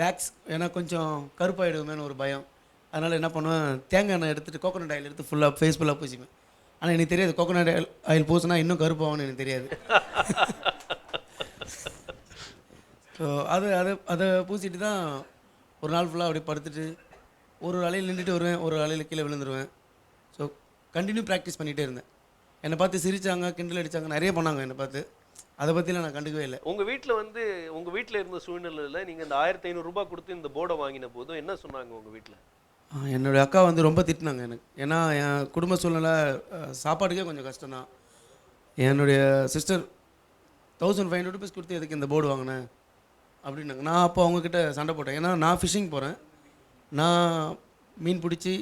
வேக்ஸ், ஏன்னா கொஞ்சம் கருப்பாயிடுவேன்னு ஒரு பயம். அதனால் என்ன பண்ணுவேன், தேங்காய் எண்ணெய் எடுத்துகிட்டு கோகோனட் ஆயில் எடுத்து ஃபேஸ் ஃபுல்லாக பூசிப்பேன். ஆனால் எனக்கு தெரியாது கோகோனட் ஆயில் பூசினா இன்னும் கருப்பாகும்னு எனக்கு தெரியாது. ஸோ அதை பூசிட்டு தான் ஒரு நாள் ஃபுல்லாக அப்படியே படுத்துட்டு ஒரு அலையில் நின்றுட்டு வருவேன், ஒரு அலையில் கீழே விழுந்துருவேன். ஸோ கண்டினியூ ப்ராக்டிஸ் பண்ணிகிட்டே இருந்தேன். என்னை பார்த்து சிரித்தாங்க, கிண்டல் அடித்தாங்க, நிறைய பண்ணாங்க என்னை பார்த்து. அதை பற்றிலாம் நான் கண்டுக்கவே இல்லை. உங்கள் வீட்டில் இருந்த சூழ்நிலையில் நீங்கள் இந்த 1500 ரூபாய் கொடுத்து இந்த போர்டை வாங்கின போதும் என்ன சொன்னாங்க உங்கள் வீட்டில்? என்னுடைய அக்கா வந்து ரொம்ப திட்டினாங்க எனக்கு. ஏன்னா என் குடும்ப சூழ்நிலை சாப்பாட்டுக்கே கொஞ்சம் கஷ்டம்தான். என்னுடைய சிஸ்டர் 1500 ருபீஸ் கொடுத்து எதுக்கு இந்த போர்டு வாங்கினேன் அப்படின்னாங்க. நான் அப்போ அவங்கக்கிட்ட சண்டை போட்டேன். ஏன்னா நான் ஃபிஷிங் போகிறேன், நான் மீன் பிடிச்சி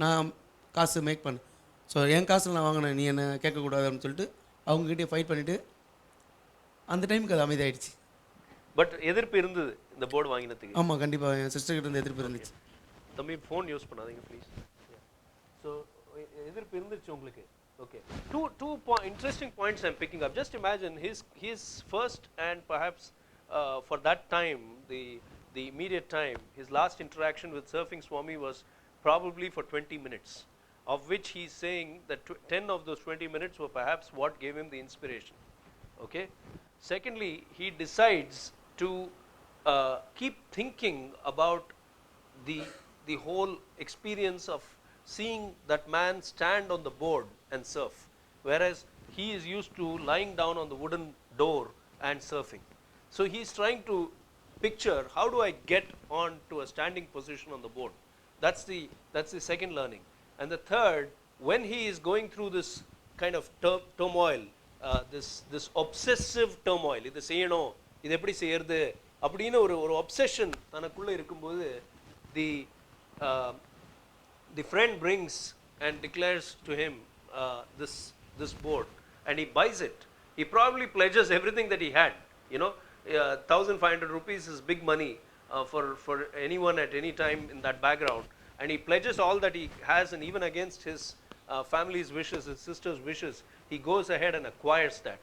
நான் காசு மேக் பண்ணேன். ஸோ என் காசில் நான் வாங்கினேன், நீ என்ன கேட்கக்கூடாது அப்படின்னு சொல்லிட்டு அவங்ககிட்டே ஃபைட் பண்ணிவிட்டு அந்த டைமுக்கு அது அமைதியாயிடுச்சு. பட் எதிர்ப்பு இருந்தது இந்த போர்டு வாங்கினதுக்கு? ஆமாம், கண்டிப்பாக என் சிஸ்டர்கிட்ட இருந்து எதிர்ப்பு இருந்துச்சு. தம்பி ஃபோன் யூஸ் பண்ணாதீங்க ப்ளீஸ். ஸோ எதிர்ப்பு இருந்துச்சு உங்களுக்கு. Okay. Two interesting points I'm picking up. Just imagine his first and perhaps for that time, the immediate time, his last interaction with Surfing Swami was probably for 20 minutes, of which he's saying that 10 of those 20 minutes were perhaps what gave him the inspiration. Okay. Secondly, he decides to keep thinking about the whole experience of seeing that man stand on the board and surf, whereas he is used to lying down on the wooden door and surfing. So he is trying to picture, how do I get on to a standing position on the board? That's the second learning. And the third, when he is going through this kind of turmoil, this obsessive turmoil, இது செய்யணும், இது எப்படி செய்யறது அப்படின்னு ஒரு obsession தனக்குள்ள இருக்கும்போது, the friend brings and declares to him this board, and he buys it. He probably pledges everything that he had. 1,500 rupees is big money for anyone at any time in that background, and he pledges all that he has, and even against his family's wishes, his sister's wishes, he goes ahead and acquires that.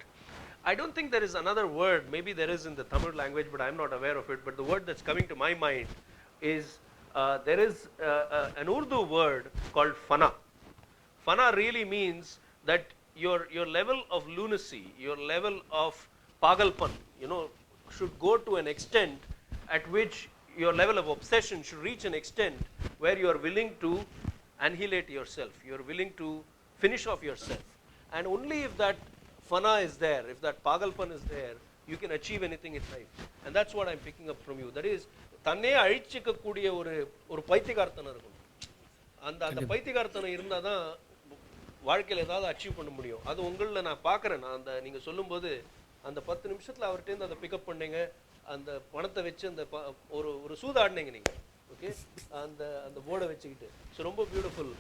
I don't think there is another word, maybe there is in the Tamil language, but I'm not aware of it, but the word that's coming to my mind is there is an Urdu word called fana. Fana really means that your level of lunacy, your level of pagalpan, should go to an extent at which your level of obsession should reach an extent where you are willing to annihilate yourself, you are willing to finish off yourself. And only if that fana is there, if that pagalpan is there, you can achieve anything in life. And that's what I'm picking up from you. That is, தன்னே அழிச்சிக்க கூடிய ஒரு பைத்தியக்காரத்தனம் இருக்கும். அந்த பைத்தியக்காரத்தனம் இருந்தால் தான் வாழ்க்கையில் ஏதாவது அச்சீவ் பண்ண முடியும். அது உங்களில் நான் பார்க்குறேன். நான் நீங்கள் சொல்லும்போது அந்த 10 நிமிஷத்தில் அவர்கிட்டேருந்து அதை பிக்கப் பண்ணீங்க, அந்த பணத்தை வச்சு அந்த ஒரு சூதாடினீங்க நீங்கள். ஓகே, அந்த போர்டை வச்சுக்கிட்டு. ஸோ ரொம்ப பியூட்டிஃபுல்.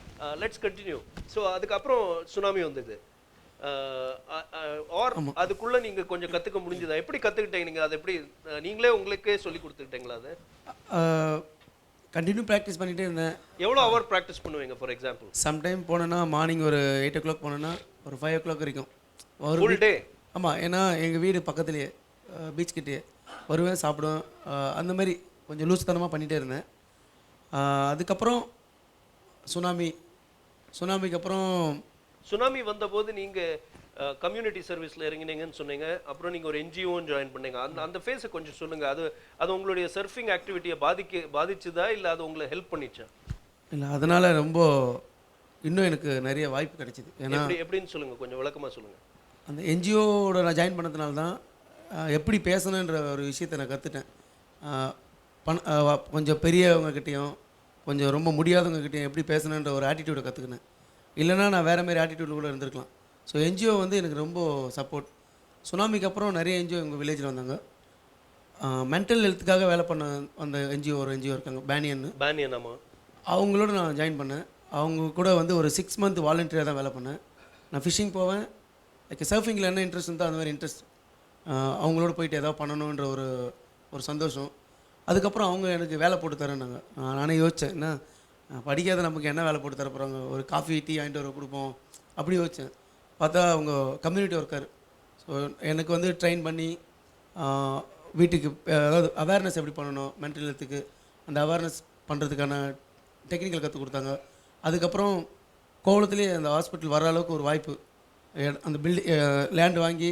Let's continue. ஸோ அதுக்கப்புறம் சுனாமி வந்தது. ஆர் அதுக்குள்ள நீங்க கொஞ்சம் கத்துக்க முடிஞ்சதா? எப்படி கத்துக்கிட்டீங்க நீங்க? அதை எப்படி நீங்களே உங்களுக்கே சொல்லி கொடுத்துக்கிட்டீங்களா? அதை கண்டினியூ ப்ராக்டிஸ் பண்ணிகிட்டே இருந்தேன். எவ்வளோ ஹவர் ப்ராக்டிஸ் பண்ணுவீங்க? ஃபார் எக்ஸாம்பிள், சம்டைம் போனேன்னா மார்னிங் ஒரு 8 o'clock போனேன்னா ஒரு 5 o'clock வரைக்கும் ஒரு ஃபுல் டே. ஆமாம், ஏன்னா எங்கள் வீடு பக்கத்துலேயே, பீச் கிட்டேயே வருவேன், சாப்பிடுவேன். அந்த மாதிரி கொஞ்சம் லூஸ்தனமாக பண்ணிகிட்டே இருந்தேன். அதுக்கப்புறம் சுனாமிக்கு அப்புறம் சுனாமி வந்தபோது நீங்கள் கம்யூனிட்டி சர்வீஸில் இறங்கினீங்கன்னு சொன்னீங்க. அப்புறம் நீங்கள் ஒரு என்ஜிஓவும் ஜாயின் பண்ணீங்க. அந்த ஃபேஸை கொஞ்சம் சொல்லுங்கள். அது உங்களுடைய சர்ஃபிங் ஆக்டிவிட்டியை பாதிச்சுதா இல்லை அது உங்களை ஹெல்ப் பண்ணிச்சா? இல்லை, அதனால் ரொம்ப இன்னும் எனக்கு நிறைய வாய்ப்பு கிடைச்சிது. ஏன்னா எப்படின்னு சொல்லுங்கள், கொஞ்சம் விளக்கமாக சொல்லுங்கள். அந்த என்ஜிஓவோட நான் ஜாயின் பண்ணதுனால தான் எப்படி பேசணுன்ற ஒரு விஷயத்தை நான் கற்றுட்டேன். கொஞ்சம் பெரியவங்கக்கிட்டேயும் கொஞ்சம் ரொம்ப முடியாதவங்கக்கிட்டேயும் எப்படி பேசணுன்ற ஒரு ஆட்டிடியூடை கற்றுக்கினேன். இல்லைனா நான் வேறு மாதிரி ஆட்டிடியூடில் கூட இருந்திருக்கலாம். ஸோ என்ஜிஓ வந்து எனக்கு ரொம்ப சப்போர்ட். சுனாமிக்கு அப்புறம் நிறைய என்ஜிஓ எங்கள் வில்லேஜில் வந்தாங்க. மென்டல் ஹெல்த்துக்காக வேலை பண்ண அந்த ஒரு என்ஜிஓ இருக்காங்க, பேனியன். ஆமாம், அவங்களோட நான் ஜாயின் பண்ணேன். அவங்க கூட வந்து ஒரு 6 month வாலண்டியராக தான் வேலை பண்ணேன். நான் ஃபிஷிங் போவேன். லைக் சர்ஃபிங்கில் என்ன இன்ட்ரெஸ்ட் இருந்தால் அந்த மாதிரி இன்ட்ரெஸ்ட் அவங்களோட போயிட்டு ஏதாவது பண்ணணுன்ற ஒரு சந்தோஷம். அதுக்கப்புறம் அவங்க எனக்கு வேலை போட்டு தரேன்னாங்க. நானே யோசித்தேன், என்ன படிக்காத நமக்கு என்ன வேலை போட்டு தர போகிறாங்க, ஒரு காஃபி டீ வாங்கிட்டு வர கொடுப்போம் அப்படி யோசித்தேன். பார்த்தா அவங்க கம்யூனிட்டி ஒர்க்கர். ஸோ எனக்கு வந்து ட்ரெயின் பண்ணி வீட்டுக்கு அதாவது அவேர்னஸ் எப்படி பண்ணணும் மென்டல் ஹெல்த்துக்கு, அந்த அவேர்னஸ் பண்ணுறதுக்கான டெக்னிக்கல் கற்றுக் கொடுத்தாங்க. அதுக்கப்புறம் கோவளத்துலேயே அந்த ஹாஸ்பிட்டல் வர அளவுக்கு ஒரு வாய்ப்பு, அந்த லேண்ட் வாங்கி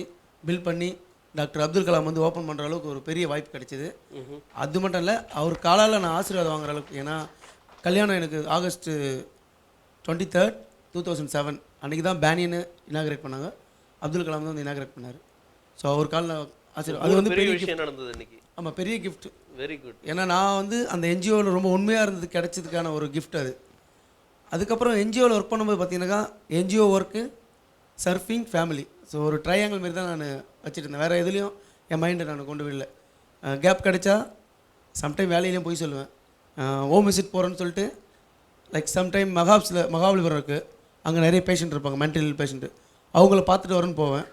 பில்ட் பண்ணி டாக்டர் அப்துல் கலாம் வந்து ஓப்பன் பண்ணுற அளவுக்கு ஒரு பெரிய வாய்ப்பு கிடைச்சிது. அது மட்டும் இல்லை, அவர் காலால் நான் ஆசீர்வாதம் வாங்குற அளவுக்கு. ஏன்னா கல்யாணம் எனக்கு August 23rd, 2007 அன்றைக்கி தான் பேனியனை இனாகிரேட் பண்ணாங்க. அப்துல் கலாம் தான் வந்து இனாகிரேட் பண்ணார். ஸோ அவர் காலில் ஆசீர்வாதம், அது வந்து பெரிய விஷயம் நடந்தது இன்றைக்கி. ஆமாம், பெரிய கிஃப்ட். Very good. ஏன்னா நான் வந்து அந்த என்ஜிஓவில் ரொம்ப உண்மையாக இருந்தது, கிடைச்சதுக்கான ஒரு கிஃப்ட் அது. அதுக்கப்புறம் என்ஜிஓவில் ஒர்க் பண்ணும்போது பார்த்தீங்கன்னாக்கா NGO work, surfing, family. So ஒரு ட்ரையாங்கிள் மாரி தான் நான் வச்சுட்டு இருந்தேன். வேறு எதுலேயும் என் மைண்டை நான் கொண்டு வரல. கேப் கிடைச்சா சம்டைம் வேலையிலையும் போய் சொல்லுவேன். ஹோம் விசிட் போகிறேன்னு சொல்லிட்டு, லைக் சம்டைம் மகாபலிபுரம் இருக்குது, அங்கே நிறைய பேஷண்ட் இருப்பாங்க, மென்டல் பேஷண்ட்டு. அவங்கள பார்த்துட்டு வரேன்னு போவேன்.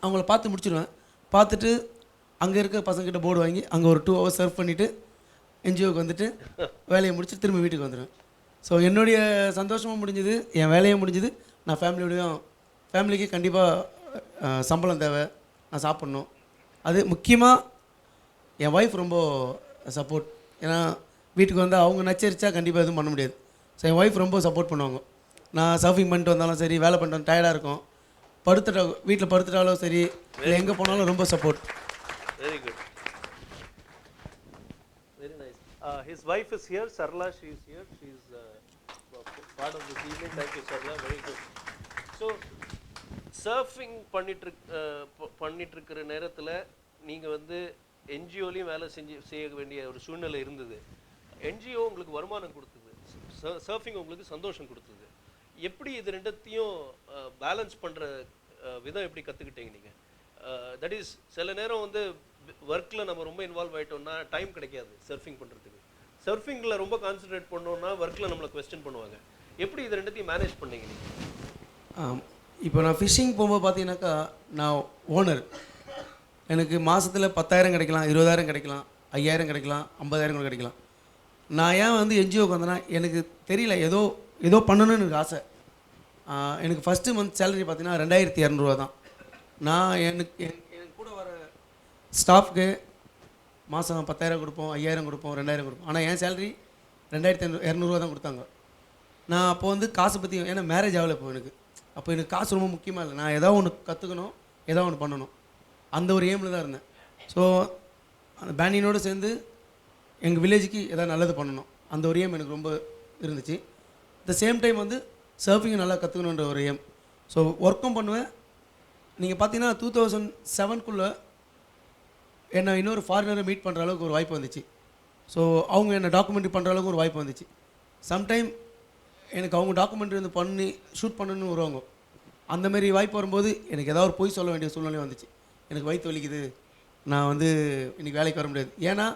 அவங்கள பார்த்து முடிச்சிடுவேன். பார்த்துட்டு அங்கே இருக்க பசங்கக்கிட்ட போர்டு வாங்கி அங்கே ஒரு 2 hours சர்ஃப் பண்ணிவிட்டு என்ஜிஓக்கு வந்துட்டு வேலையை முடிச்சுட்டு திரும்ப வீட்டுக்கு வந்துடுவேன். ஸோ என்னுடைய சந்தோஷமும் முடிஞ்சுது, என் வேலையும் முடிஞ்சுது. நான் ஃபேமிலிக்கு கண்டிப்பாக சம்பளம் தேவை, நான் சாப்பிட்ணும். அது முக்கியமாக என் ஒய்ஃப் ரொம்ப சப்போர்ட். ஏன்னா வீட்டுக்கு வந்து அவங்க நச்சரிச்சா கண்டிப்பாக எதுவும் பண்ண முடியாது. ஸோ என் ஒய்ஃப் ரொம்ப சப்போர்ட் பண்ணுவாங்க. நான் சர்ஃபிங் பண்ணிட்டு வந்தாலும் சரி, வேலை பண்ணிட்டு டயர்டாக இருக்கும், வீட்டில் படுத்துட்டாலும் சரி, இல்லை எங்கே போனாலும் ரொம்ப support. Very good. His wife is here, Sarla, she is here. She is part of this evening. Thank you, Sarla. Very good. So, surfing பண்ணிட்டு இருக்கிற நேரத்தில் நீங்கள் வந்து என்ஜிஓலையும் வேலை செய்ய வேண்டிய ஒரு சூழ்நிலை இருந்தது. என்ஜிஓ உங்களுக்கு வருமானம் கொடுத்தது, சர்ஃபிங் உங்களுக்கு சந்தோஷம் கொடுத்தது. எப்படி இது ரெண்டத்தையும் பேலன்ஸ் பண்ணுற விதம் எப்படி கற்றுக்கிட்டீங்க நீங்கள்? தட் இஸ் சில நேரம் வந்து ஒர்க்கில் நம்ம ரொம்ப இன்வால்வ் ஆகிட்டோம்னா டைம் கிடைக்காது சர்ஃபிங் பண்ணுறதுக்கு. சர்ஃபிங்கில் ரொம்ப கான்சன்ட்ரேட் பண்ணோன்னா ஒர்க்கில் நம்மளை கொஸ்டின் பண்ணுவாங்க. எப்படி இது ரெண்டத்தையும் மேனேஜ் பண்ணீங்க நீங்கள்? இப்போ நான் ஃபிஷ்ஷிங் போகும்போது பார்த்தீங்கன்னாக்கா, நான் ஓனர். எனக்கு மாதத்தில் 10,000 கிடைக்கலாம், 20,000 கிடைக்கலாம், 5,000 கிடைக்கலாம், 50,000 கூட கிடைக்கலாம். நான் ஏன் வந்து என்ஜிஓக்கு வந்தேன்னா, எனக்கு தெரியல, ஏதோ பண்ணணும்னு எனக்கு ஆசை. எனக்கு ஃபஸ்ட்டு மந்த் சேலரி பார்த்தீங்கன்னா 2,200 தான். நான் எனக்கு கூட வர ஸ்டாஃப்க்கு மாதம் 10,000 கொடுப்போம், 5,000 கொடுப்போம், 2,000 கொடுப்போம். ஆனால் என் சேலரி 2,200 தான் கொடுத்தாங்க. நான் அப்போ வந்து காசை பற்றி, ஏன்னா மேரேஜ் ஆகலை இப்போ எனக்கு. அப்போ எனக்கு காசு ரொம்ப முக்கியமாக இல்லை. நான் ஏதோ ஒன்று கற்றுக்கணும், ஏதோ ஒன்று பண்ணணும், அந்த ஒரு எய்மில் தான் இருந்தேன். ஸோ அந்த பேண்டினோடு சேர்ந்து எங்கள் வில்லேஜுக்கு எதாவது நல்லது பண்ணணும், அந்த ஒரு எய்ம் எனக்கு ரொம்ப இருந்துச்சு. த சேம் டைம் வந்து சர்ஃபிங்கை நல்லா கற்றுக்கணுன்ற ஒரு எய்ம். ஸோ ஒர்க்கும் பண்ணுவேன். நீங்கள் பார்த்தீங்கன்னா 2007 என்னை இன்னொரு ஃபாரினரை மீட் பண்ணுற அளவுக்கு ஒரு வாய்ப்பு வந்துச்சு. ஸோ அவங்க என்னை டாக்குமெண்ட்ரி பண்ணுற அளவுக்கு ஒரு வாய்ப்பு வந்துச்சு. சம்டைம் எனக்கு அவங்க டாக்குமெண்ட்ரி வந்து பண்ணி ஷூட் பண்ணணும்னு வருவாங்க. அந்தமாரி வாய்ப்பு வரும்போது எனக்கு ஏதாவது ஒரு பொய் சொல்ல வேண்டிய சூழ்நிலை வந்துச்சு. எனக்கு வயிற்று வலிக்குது, நான் வந்து இன்றைக்கி வேலைக்கு வர முடியாது. ஏன்னா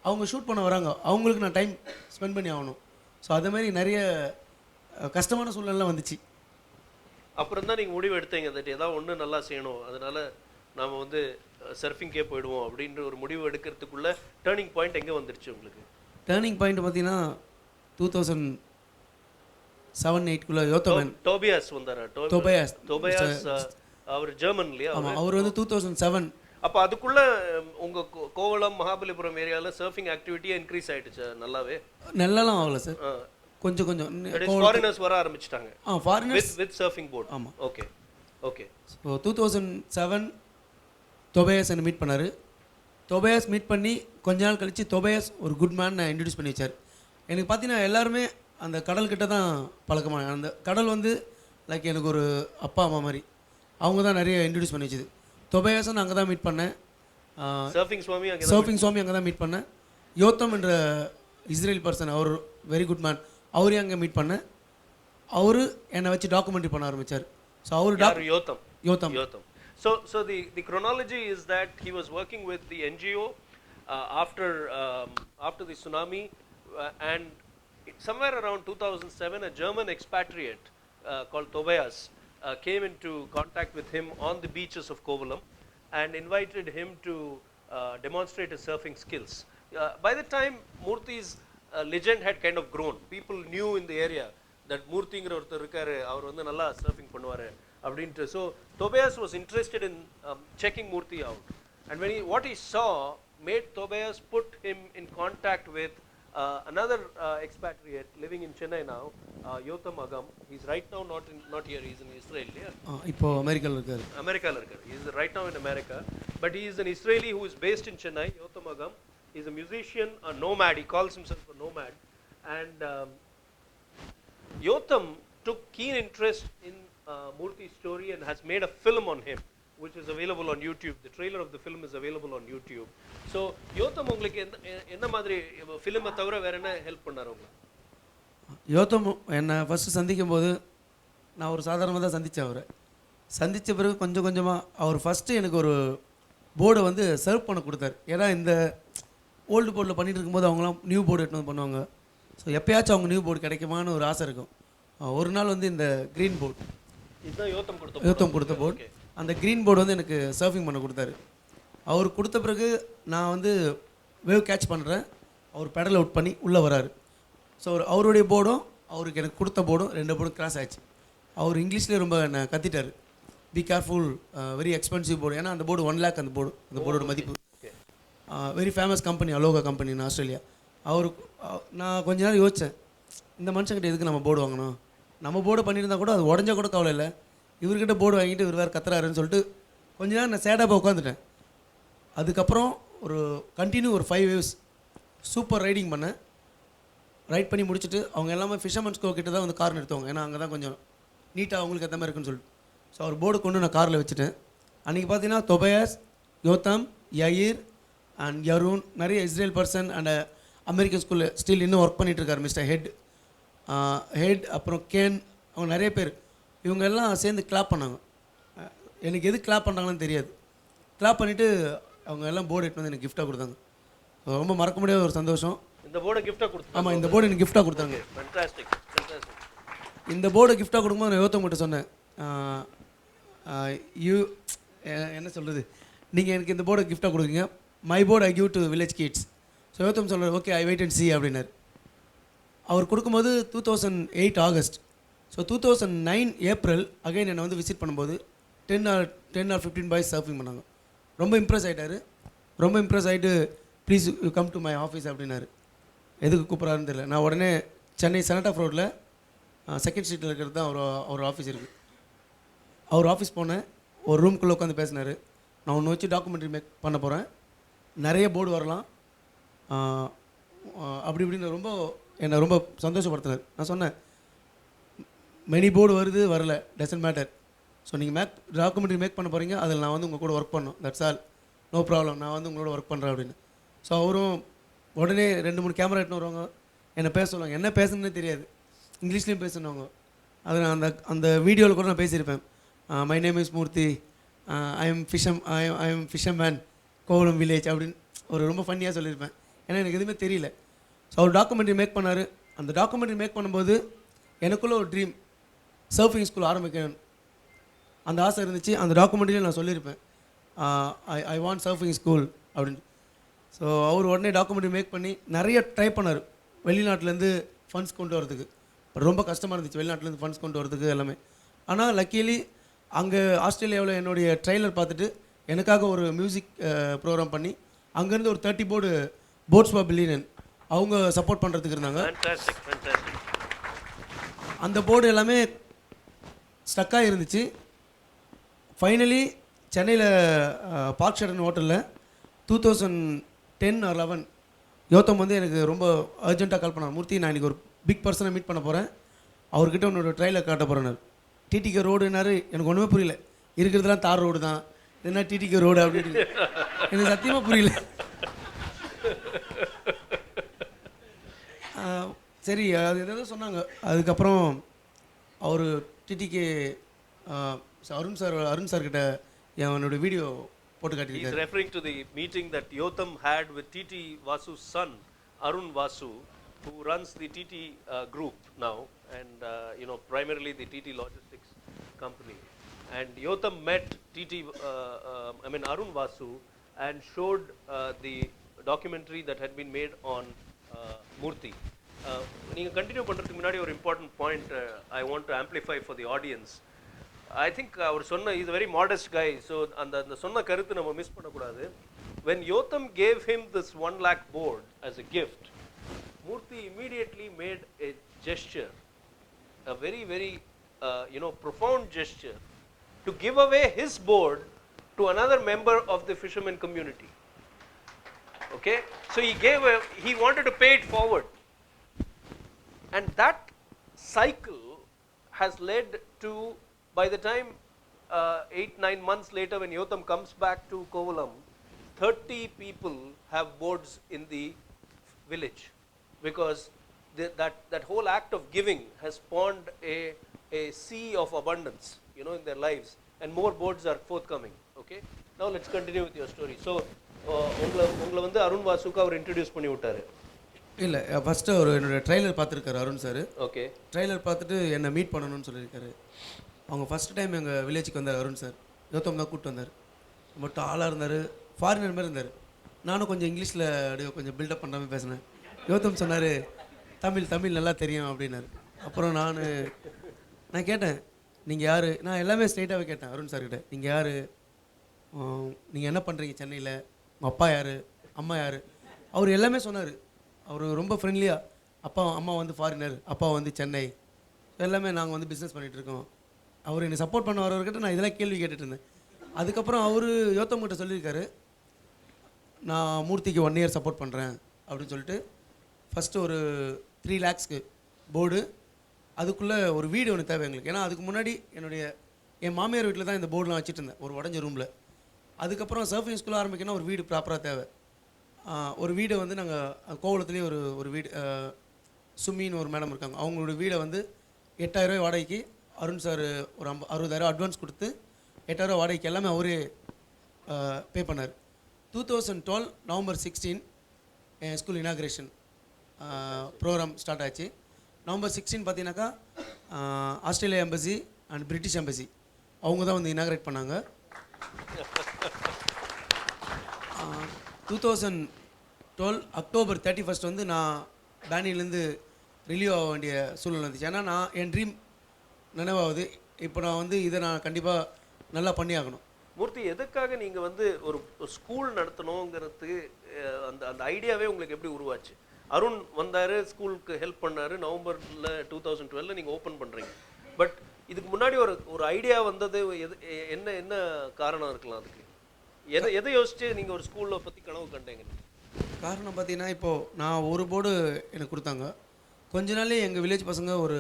அவங்க ஷூட் பண்ண வராங்க, அவங்களுக்கு நான் டைம் ஸ்பெண்ட் பண்ணி ஆகணும். ஸோ அதுமாரி நிறைய கஷ்டமான சூழ்நிலை வந்துச்சு. அப்புறம் தான் நீங்கள் முடிவு எடுத்தீங்க, தட் ஏதாவது ஒன்று நல்லா செய்யணும், அதனால் நாம் வந்து சர்ஃபிங்கே போயிடுவோம் அப்படின்ற ஒரு முடிவு எடுக்கிறதுக்குள்ளே டேர்னிங் பாயிண்ட் எங்கே வந்துடுச்சு உங்களுக்கு? டேர்னிங் பாயிண்ட் பார்த்தீங்கன்னா 2007-8 யோத்தம் டோபியாஸ் வந்தாரா? டோபியாஸ் அவர் ஜெர்மன் இல்லையா? ஆமாம், அவர் வந்து 2007. அப்போ அதுக்குள்ளே உங்கள் கோவளம் மகாபலிபுரம் ஏரியாவில் சர்ஃபிங் ஆக்டிவிட்டியே இன்க்ரீஸ் ஆகிடுச்சு நல்லாவே? நல்லாலாம் ஆகலை சார், கொஞ்சம் ஃபாரினர்ஸ் வர ஆரம்பிச்சிட்டாங்க. Foreigners with surfing board. ஆமாம், ஓகே ஓகே. ஸோ 2007 தொபையாஸ் என்னை மீட் பண்ணார். தொபையாஸ் மீட் பண்ணி கொஞ்ச நாள் கழித்து தொபையாஸ் ஒரு குட் மேன் நான் இன்ட்ரடியூஸ் பண்ணி வச்சார். எனக்கு பார்த்தீங்கன்னா எல்லாருமே அந்த கடல்கிட்ட தான் பழக்கமான, அந்த கடல் வந்து லைக் எனக்கு ஒரு அப்பா அம்மா மாதிரி. அவங்க தான் நிறைய இன்ட்ரடியூஸ் பண்ணி வச்சுது. தொபையாஸை நான் அங்கே தான் மீட் பண்ணேன். சர்ஃபிங் சுவாமி அங்கே தான் மீட் பண்ணேன். யோத்தம் என்ற இஸ்ரேல் பர்சன், அவர் வெரி குட் மேன், அவரையும் அங்கே மீட் பண்ணேன். அவர் என்னை வச்சு டாக்குமெண்ட்ரி பண்ண ஆரம்பித்தார். ஸோ அவர் Yotham. So the chronology is that he was working with the NGO after the tsunami, and somewhere around 2007 a German expatriate called Tobias came into contact with him on the beaches of Kovalam and invited him to demonstrate his surfing skills. By the time Murthy's legend had kind of grown, people knew in the area that Murthyங்கிற ஒருத்தர் இருக்காரு, அவர் வந்து நல்லா surfing பண்ணுவார் அப்படின்ட்டு. So Tobias was interested in checking Murthy out, and what he saw made Tobias put him in contact with another expatriate living in Chennai now, Yotam Agam. He's right now not here, he's in Israel. இப்போ அமெரிக்கால இருக்காரு. He's right now in America, but he is an Israeli who is based in Chennai. Yotam Agam, he's a musician, a nomad, he calls himself a nomad, and Yotam took keen interest in Murthy's story and has made a film on him, which is available on YouTube. The trailer of the film is available on YouTube. So Yotam உங்களுக்கு என்ன மாதிரி ஃபிலிமை தவிர வேற என்ன help பண்ணாரு உங்களுக்கு? யோத்தம் என்னை first சந்திக்கும் போது நான் ஒரு சாதாரணமாக தான் சந்தித்தேன். அவரை சந்தித்த பிறகு கொஞ்சம் கொஞ்சமாக அவர் ஃபஸ்ட்டு எனக்கு ஒரு போர்டை வந்து சர்வ் பண்ண கொடுத்தாரு. ஏன்னா இந்த ஓல்டு போர்டில் பண்ணிகிட்டு இருக்கும்போது அவங்களாம் நியூ போர்டு எடுத்து வந்து பண்ணுவாங்க. ஸோ எப்போயாச்சும் அவங்க நியூ போர்டு கிடைக்குமான்னு ஒரு ஆசை இருக்கும். ஒரு நாள் வந்து இந்த க்ரீன் போர்டு, இதுதான் யோத்தம் கொடுத்த போர்டு, அந்த க்ரீன் போர்டு வந்து எனக்கு சர்ஃபிங் பண்ண கொடுத்தாரு. அவர் கொடுத்த பிறகு நான் வந்து வேவ் கேட்ச் பண்ணுறேன், அவர் பெடல் அவுட் பண்ணி உள்ளே வராரு. ஸோ அவருடைய போர்டும் அவருக்கு எனக்கு கொடுத்த போர்டும் 2 போர்டும் கிராஸ் ஆச்சு. அவர் இங்கிலீஷ்லேயே ரொம்ப என்னை கத்திட்டார், be careful, very expensive board. ஏன்னா அந்த போர்டு 1 lakh, அந்த போர்டோட மதிப்பு. Very famous company, Aloha company in Australia. நான் கொஞ்ச நேரம் யோசித்தேன், இந்த மனுஷங்கிட்ட எதுக்கு நம்ம போர்டு வாங்கணும், நம்ம போர்டு பண்ணியிருந்தா கூட அது உடஞ்சா கூட கவலை இல்லை, இவர்கிட்ட போர்டு வாங்கிட்டு இவர் வேறு கத்துறாருன்னு சொல்லிட்டு கொஞ்ச நேரம் நான் சேடாக உட்காந்துட்டேன். அதுக்கப்புறம் ஒரு கண்டினியூ ஒரு 5 waves சூப்பர் ரைடிங் பண்ணேன். ரைட் பண்ணி முடிச்சுட்டு அவங்க எல்லாமே ஃபிஷர்மன் ஸ்கூல் கிட்ட தான் வந்து கார் நிறுத்துவாங்க. ஏன்னா அங்கே தான் கொஞ்சம் நீட்டாக அவங்களுக்கு ஏற்ற மாதிரி இருக்குன்னு சொல்லிட்டு. ஸோ அவர் போர்டு கொண்டு நான் காரில் வச்சுட்டேன். அன்றைக்கி பார்த்தீங்கன்னா தொபயாஸ், யோத்தம், யயிர் அண்ட் யருன், நிறைய இஸ்ரேல் பர்சன் அண்ட் அமெரிக்கன் ஸ்கூலில் ஸ்டில் இன்னும் ஒர்க் பண்ணிகிட்ருக்காரு மிஸ்டர் ஹெட், அப்புறம் கேன், அவங்க நிறைய பேர். இவங்க எல்லாம் சேர்ந்து கிளாப் பண்ணாங்க. எனக்கு எது கிளாப் பண்ணுறாங்கன்னு தெரியாது. கிளாப் பண்ணிவிட்டு அவங்க எல்லாம் போர்டு எடுத்து வந்து எனக்கு கிஃப்டாக கொடுத்தாங்க. ரொம்ப மறக்க முடியாத ஒரு சந்தோஷம். இந்த போர்டை கிஃப்டாக கொடுத்தாங்க? ஆமாம், இந்த போர்டு எனக்கு கிஃப்டாக கொடுத்தாங்க. ஃபேன்டாஸ்டிக். இந்த போர்டை கிஃப்டாக கொடுக்கும்போது நான் யோத்தம் கிட்ட சொன்னேன், என்ன சொல்கிறது, நீங்கள் எனக்கு இந்த போர்டை கிஃப்டாக கொடுக்குறீங்க, my board I give to village kids. So Yotham சொல்கிறார், okay I wait and see அப்படின்னார். அவர் கொடுக்கும்போது 2008 ஆகஸ்ட். ஸோ 2009 ஏப்ரல் அகைன் என்னை வந்து விசிட் பண்ணும்போது 10 or 15 பாய்ஸ் சர்ஃபிங் பண்ணாங்க. ரொம்ப இம்ப்ரெஸ் ஆகிட்டார். ரொம்ப இம்ப்ரெஸ் ஆகிட்டு please you come to my office அப்படின்னாரு. எதுக்கு கூப்பிட்றாருன்னு தெரியல. நான் உடனே சென்னை செனட் ஆஃப் ரோட்டில் செகண்ட் ஸ்ட்ரீட்டில் இருக்கிறது தான் அவர் ஆஃபீஸ் இருக்குது. அவர் ஆஃபீஸ் போனேன். ஒரு ரூம்குள்ளே உட்காந்து பேசினார். நான் ஒன்று வச்சு டாக்குமெண்ட்ரி மேக் பண்ண போகிறேன், நிறைய போர்டு வரலாம் அப்படி இப்படின்னு என்னை ரொம்ப சந்தோஷப்படுத்தினார். நான் சொன்னேன், மெனி போர்டு வருது வரல, டசன்ட் மேட்டர். ஸோ நீங்கள் டாக்குமெண்ட்ரி மேக் பண்ண போகிறீங்க, அதில் நான் வந்து உங்கள் கூட ஒர்க் பண்ணணும், தட்ஸ் ஆல், நோ ப்ராப்ளம், நான் வந்து உங்களோட ஒர்க் பண்ணுறேன் அப்படின்னு. ஸோ அவரும் உடனே 2-3 கேமரா எடுத்துன்னு வருவாங்க, என்னை பேச சொல்லுவாங்க. என்ன பேசுனே தெரியாது, இங்கிலீஷ்லேயும் பேசணுவாங்க. அதை நான் அந்த வீடியோவில் கூட நான் பேசியிருப்பேன். My name is Murthy, I am fisherman, Kovalam village அப்படின்னு ரொம்ப ஃபன்னியாக சொல்லியிருப்பேன். ஏன்னா எனக்கு எதுவுமே தெரியல. ஸோ அவர் டாக்குமெண்ட்ரி மேக் பண்ணார். அந்த டாக்குமெண்ட்ரி மேக் பண்ணும்போது எனக்குள்ளே ஒரு ட்ரீம், சர்ஃபிங் ஸ்கூல் ஆரம்பிக்கணும், அந்த ஆசை இருந்துச்சு. அந்த டாக்குமெண்ட்ரியில் நான் சொல்லியிருப்பேன், ஐ வாண்ட் சர்ஃபிங் ஸ்கூல் அப்படின்னு. ஸோ அவர் உடனே டாக்குமெண்ட்ரி மேக் பண்ணி நிறைய ட்ரை பண்ணார் வெளிநாட்டிலேருந்து ஃபண்ட்ஸ் கொண்டு வரதுக்கு. ரொம்ப கஷ்டமாக இருந்துச்சு வெளிநாட்டிலேருந்து ஃபண்ட்ஸ் கொண்டு வரதுக்கு எல்லாமே. ஆனால் லக்கிலி அங்கே ஆஸ்திரேலியாவில் என்னுடைய ட்ரெய்லர் பார்த்துட்டு எனக்காக ஒரு மியூசிக் ப்ரோக்ராம் பண்ணி அங்கேருந்து ஒரு 30 போட்ஸ் ஃபார் பில்லியன் அவங்க சப்போர்ட் பண்ணுறதுக்கு இருந்தாங்க. அந்த போர்டு எல்லாமே ஸ்டக்காக இருந்துச்சு. ஃபைனலி சென்னையில் பார்க் ஷெரன் ஹோட்டலில் 2010 or 11 யோத்தம் வந்து எனக்கு ரொம்ப அர்ஜென்ட்டாக கால் பண்ணார். மூர்த்தி, நான் இன்றைக்கி ஒரு பிக் பர்சனை மீட் பண்ண போகிறேன், அவர்கிட்ட உன்னோட ட்ரெயிலர் காட்ட போகிறேன்னாரு. டிடிகே ரோடுனாரு. எனக்கு ஒன்றுமே புரியல. இருக்கிறதுலாம் தார் ரோடு தான், என்ன டிடிகே ரோடு அப்படின்னு எனக்கு சத்தியமாக புரியல. சரி, அது எதாவது சொன்னாங்க. அதுக்கப்புறம் அவர் டிடிகே அருண் சார் கிட்ட என்னோட வீடியோ போட்டு காட்டியிருக்காரு. He is referring to the meeting that Yotam had with TT Vasu's son, Arun Vasu, who runs the TT group now, and primarily the TT logistics company. And Yotam met Arun Vasu and showed the documentary that had been made on Murthy. நீங்க continue பண்றதுக்கு முன்னாடி ஒரு important point I want to amplify for the audience. I think அவர் சொன்ன, he's a very modest guy, so அந்த சொன்ன கருத்து நம்ம miss பண்ணக்கூடாது. When Yotam gave him this 1 lakh board as a gift, Murthy immediately made a gesture, a very very profound gesture, to give away his board to another member of the fisherman community. Okay, so he wanted to pay it forward, and that cycle has led to, by the time 8-9 months later when Yotam comes back to Kovalam, 30 people have boards in the village, because that whole act of giving has spawned a sea of abundance in their lives, and more boards are forthcoming. Okay, now let's continue with your story. So உங்களை வந்து அருண் வாசுக்கு அவர் introduce பண்ணி விட்டாரு. இல்லை, first அவர் என்னோட trailer பார்த்துருக்காரு Arun sir. Okay, trailer பார்த்துட்டு என்னை meet பண்ணணும்னு சொல்லியிருக்காரு. அவங்க ஃபஸ்ட் டைம் எங்கள் வில்லேஜுக்கு வந்தார் அருண் சார். யோத்தம் தான் கூப்பிட்டு வந்தார். மட்டும் ஆளாக இருந்தார், ஃபாரினர் மாதிரி இருந்தார். நானும் கொஞ்சம் இங்கிலீஷில் அப்படியே கொஞ்சம் பில்டப் பண்ணுற பேசினேன். யோத்தம் சொன்னார், தமிழ் நல்லா தெரியும் அப்படின்னாரு. அப்புறம் நான் கேட்டேன், நீங்கள் யார்? நான் எல்லாமே ஸ்ட்ரெயிட்டாகவே கேட்டேன் அருண் சார்கிட்ட. நீங்கள் யார்? நீங்கள் என்ன பண்ணுறீங்க சென்னையில்? உங்கள் அப்பா யார்? அம்மா யார்? அவர் எல்லாமே சொன்னார். அவர் ரொம்ப ஃப்ரெண்ட்லியாக, அம்மா வந்து ஃபாரினர், அப்பா வந்து சென்னை, எல்லாமே நாங்கள் வந்து பிஸ்னஸ் பண்ணிகிட்ருக்கோம். அவர் என்னை சப்போர்ட் பண்ண வரவர்கிட்ட நான் இதெல்லாம் கேள்வி கேட்டுட்டு இருந்தேன். அதுக்கப்புறம் அவர் யோத்தம் கிட்ட சொல்லியிருக்காரு, நான் மூர்த்திக்கு 1 year சப்போர்ட் பண்ணுறேன், அப்படின்னு சொல்லிட்டு ஃபஸ்ட்டு ஒரு 3 lakhsக்கு போர்டு, அதுக்குள்ளே ஒரு வீடு ஒன்று தேவை எங்களுக்கு. ஏன்னா அதுக்கு முன்னாடி என் மாமியார் வீட்டில் தான் இந்த போர்டெலாம் வச்சுட்டு இருந்தேன், ஒரு உடஞ்ச ரூமில். அதுக்கப்புறம் சர்ஃபிங் ஸ்கூல் ஆரம்பிக்கணும்னா ஒரு வீடு ப்ராப்பராக தேவை. ஒரு வீடை வந்து நாங்கள் கோவளத்துலேயே ஒரு வீடு, சுமின்னு ஒரு மேடம் இருக்காங்க, அவங்களோட வீடை வந்து 8,000 வாடகைக்கு அருண் சார் ஒரு 60,000 அட்வான்ஸ் கொடுத்து 8,000 வாடகைக்கு எல்லாமே அவரே பே பண்ணார். 2012 November 16 என் ஸ்கூல் இனாக்ரேஷன் ப்ரோக்ராம் ஸ்டார்ட் ஆச்சு. November 16 பார்த்தீங்கன்னாக்கா Australia embassy and British embassy அவங்க தான் வந்து இனாக்ரேட் பண்ணாங்க. 2012 October 31 வந்து நான் பேனிலேருந்து ரிலீவ் ஆக வேண்டிய சூழ்நிலை வந்துச்சு. ஏன்னா என் ட்ரீம் நினைவாகுது. இப்போ நான் வந்து இதை நான் கண்டிப்பாக நல்லா பண்ணி ஆகணும். மூர்த்தி, எதுக்காக நீங்கள் வந்து ஒரு ஸ்கூல் நடத்தணுங்கிறதுக்கு அந்த ஐடியாவே உங்களுக்கு எப்படி உருவாச்சு? அருண் வந்தார், ஸ்கூலுக்கு ஹெல்ப் பண்ணார், நவம்பரில் 2012 நீங்கள் ஓப்பன் பண்ணுறீங்க. பட் இதுக்கு முன்னாடி ஒரு ஐடியா வந்தது என்ன காரணம் இருக்கலாம்? அதுக்கு எதை யோசிச்சு நீங்கள் ஒரு ஸ்கூலில் பற்றி கனவு கண்டீங்க? காரணம் பார்த்தீங்கன்னா, இப்போது நான் ஒரு போர்டு எனக்கு கொடுத்தாங்க. கொஞ்ச நாளே எங்கள் வில்லேஜ் பசங்க ஒரு